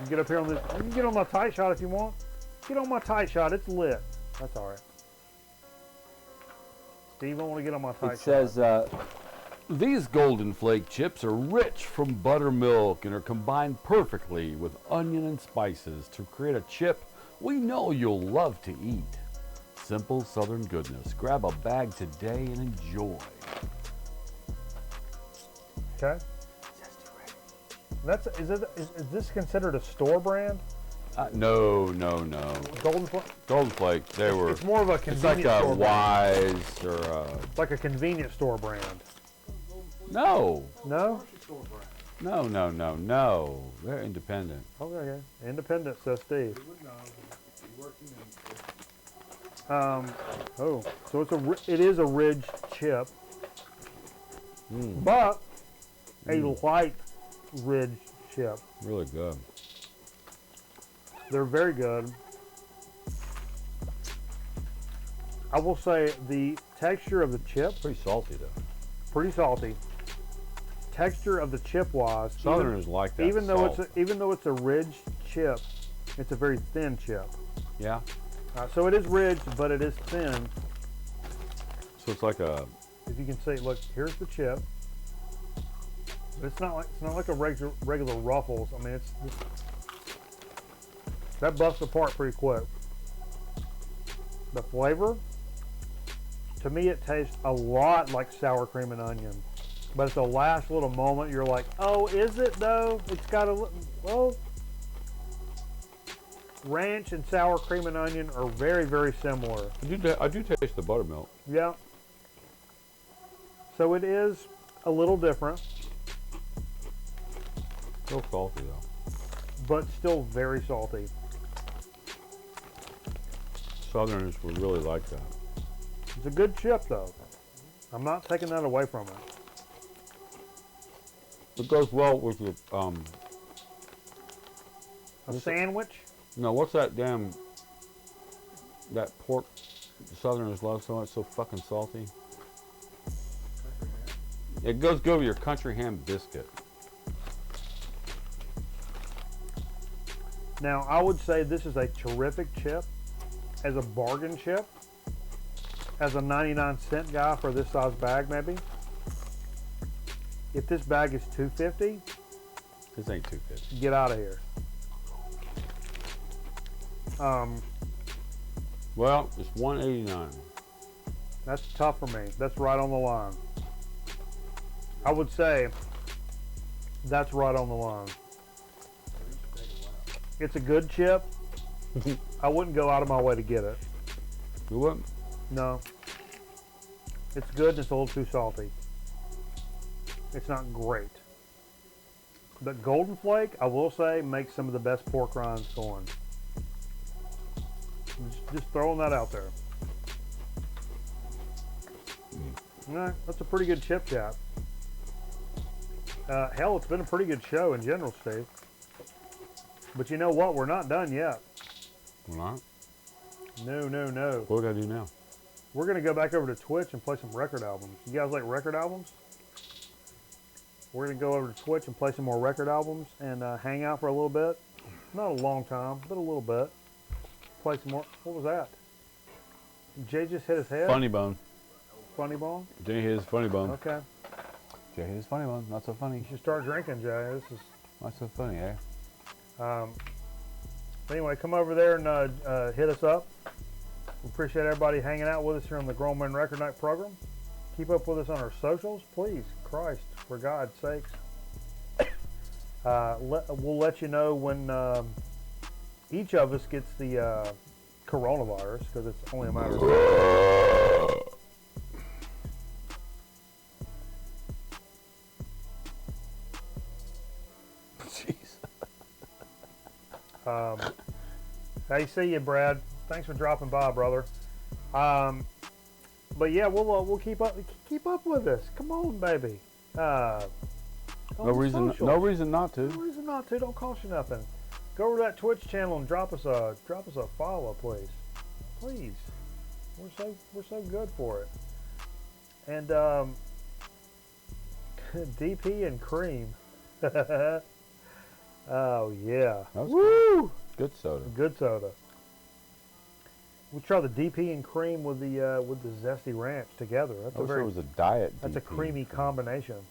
S2: You get up here on this. You can get on my tight shot if you want. Get on my tight shot. It's lit. That's all right. Steve, I want to get on my tight shot.
S3: It says, these Golden Flake chips are rich from buttermilk and are combined perfectly with onion and spices to create a chip we know you'll love to eat. Simple Southern goodness. Grab a bag today and enjoy.
S2: Okay. Is this considered a store brand?
S3: No.
S2: Golden Flake?
S3: Golden Flake,
S2: It's more of a convenience
S3: store. It's like a
S2: store
S3: Wise
S2: brand.
S3: or
S2: It's like a convenience store brand.
S3: No.
S2: No?
S3: No. They're independent.
S2: Okay. Independent, says Steve. So it is a ridge chip, but a light ridge chip.
S3: Really good.
S2: They're very good. I will say the texture of the chip.
S3: Pretty salty though.
S2: Pretty salty. Texture of the chip wise.
S3: Southerners like that.
S2: Even though it's a ridge chip, it's a very thin chip.
S3: Yeah.
S2: So it is ridged, but it is thin.
S3: So it's like a.
S2: If you can see, look, here's the chip. It's not like a regular Ruffles. I mean, that busts apart pretty quick. The flavor, to me, it tastes a lot like sour cream and onion. But at the last little moment, you're like, oh, is it though? It's got well, ranch and sour cream and onion are very, very similar.
S3: I do taste the buttermilk.
S2: Yeah. So it is a little different.
S3: Still salty though.
S2: But still very salty.
S3: Southerners would really like that.
S2: It's a good chip though. I'm not taking that away from it.
S3: It goes well with the
S2: a sandwich?
S3: No, what's that that pork the Southerners love so much, so fucking salty? It goes good with your country ham biscuit.
S2: Now, I would say this is a terrific chip as a bargain chip, as a 99-cent guy for this size bag, maybe. If this bag is $2.50,
S3: This ain't $2.50.
S2: get out of here.
S3: Well, it's $1.89.
S2: That's tough for me. That's right on the line. I would say that's right on the line. It's a good chip. I wouldn't go out of my way to get it.
S3: You wouldn't?
S2: No. It's good and it's a little too salty. It's not great. But Golden Flake, I will say, makes some of the best pork rinds going. Just throwing that out there. Alright, that's a pretty good chip chat. Hell, it's been a pretty good show in general, Steve. But you know what? We're not done yet.
S3: We're not?
S2: No.
S3: What we gotta do now?
S2: We're going to go back over to Twitch and play some record albums. You guys like record albums? We're going to go over to Twitch and play some more record albums and hang out for a little bit. Not a long time, but a little bit. Play some more. What was that? Jay just hit his head?
S3: Funny bone.
S2: Funny bone?
S3: Jay hit his funny bone.
S2: Okay.
S3: Jay hit his funny bone. Not so funny.
S2: You should start drinking, Jay. This is...
S3: Not so funny, eh?
S2: Anyway, come over there and hit us up. We appreciate everybody hanging out with us here on the Grown Men Record Night program. Keep up with us on our socials, please. Christ, for God's sakes. We'll let you know when each of us gets the coronavirus, because it's only a matter of time.
S3: Jeez.
S2: Hey, see you, Brad. Thanks for dropping by, brother. But yeah, we'll keep up with us. Come on, baby.
S3: No reason not to.
S2: No reason not to. Don't cost you nothing. Go over to that Twitch channel and drop us a follow, please. Please. We're so good for it. And DP and cream. Oh yeah. Woo!
S3: Good soda.
S2: Good soda. We try the DP and cream with the zesty ranch together. That's
S3: I wish there was a diet.
S2: That's
S3: DP
S2: a creamy combination.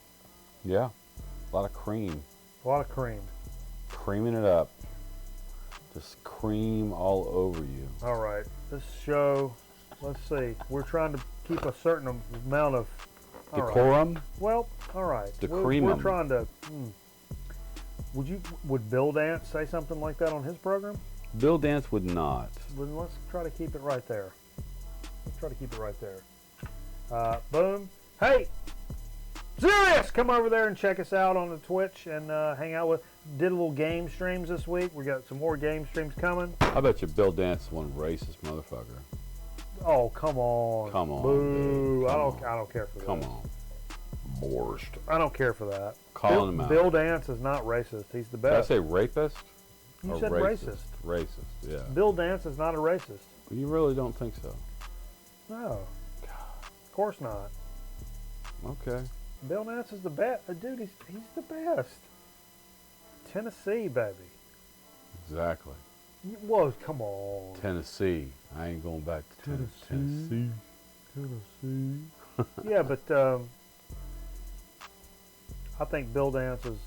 S3: Yeah, a lot of cream.
S2: A lot of cream.
S3: Creaming it up. Just cream all over you.
S2: All right, this show. Let's see. We're trying to keep a certain amount of
S3: decorum.
S2: Right. Well, all right.
S3: Decream.
S2: We're trying to. Would Bill Dance say something like that on his program?
S3: Bill Dance would not.
S2: Well, let's try to keep it right there. Let's try to keep it right there. Boom. Hey, Serious! Come over there and check us out on the Twitch and hang out with. Did a little game streams this week. We got some more game streams coming.
S3: I bet you Bill Dance is one racist motherfucker.
S2: Oh, come on.
S3: Come on.
S2: Boo.
S3: Dude.
S2: I don't care for that.
S3: Come on. Borscht.
S2: I don't care for that.
S3: Calling him out.
S2: Bill Dance is not racist. He's the best.
S3: Did I say rapist?
S2: You
S3: or
S2: said racist.
S3: Racist, yeah.
S2: Bill Dance is not a racist.
S3: You really don't think so?
S2: No. Of course not.
S3: Okay.
S2: Bill Dance is the best. Dude, he's the best. Tennessee, baby.
S3: Exactly.
S2: Whoa, come on.
S3: Tennessee. I ain't going back to Tennessee.
S2: Yeah, but I think Bill Dance is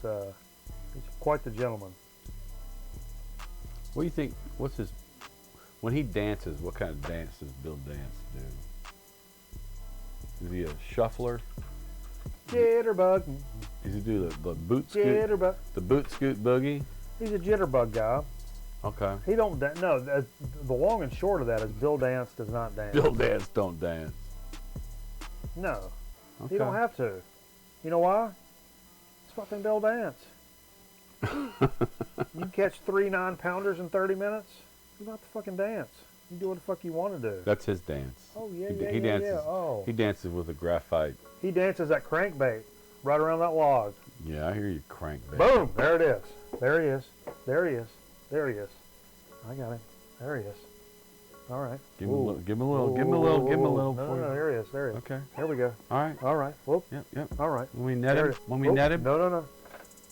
S2: he's quite the gentleman.
S3: What do you think? What's his? When he dances, what kind of dance does Bill Dance do? Is he a shuffler?
S2: Jitterbug.
S3: Does he do the boot scoot?
S2: Jitterbug.
S3: The boot scoot boogie?
S2: He's a jitterbug guy.
S3: Okay.
S2: He don't no. The long and short of that is Bill Dance does not dance.
S3: Bill Dance don't dance.
S2: No.
S3: Okay.
S2: He don't have to. You know why? It's fucking Bill Dance. You catch 3 9-pounders in 30 minutes? You don't have to fucking dance. You do what the fuck you want to do.
S3: That's his dance.
S2: Oh, yeah,
S3: he dances.
S2: yeah. Oh.
S3: He dances with a graphite.
S2: He dances at crankbait right around that log.
S3: Yeah, I hear you, crankbait.
S2: Boom! There it is. There he is. There he is. There he is. I got him. There he is. All right.
S3: Give him a little. Give him a little. Give him a little. Give him a little.
S2: No, there he is. There he is.
S3: Okay.
S2: There we go.
S3: All right.
S2: All right. Whoop.
S3: Yep. Yep.
S2: All right.
S3: When we net him. When we net him.
S2: No.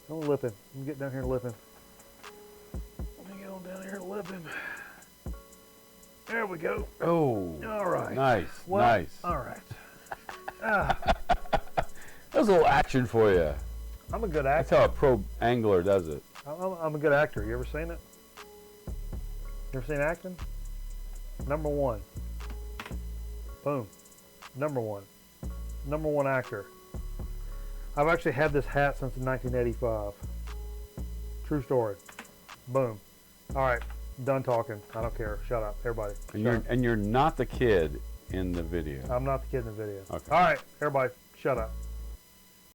S2: Don't lip him. You get down here and lip him. Let me get on There we go.
S3: Oh.
S2: All right.
S3: Nice.
S2: Well,
S3: Nice.
S2: All right.
S3: That was a little action for you.
S2: I'm a good
S3: That's
S2: actor.
S3: how a pro angler does it.
S2: I'm a good actor. You ever seen it? You ever seen acting? Number one. Boom. Number one. Number one actor. I've actually had this hat since 1985. True story. Boom. All right. Done talking. I don't care. Shut up, everybody.
S3: And you're not the kid in the video.
S2: I'm not the kid in the video.
S3: Okay.
S2: All right, everybody, shut up.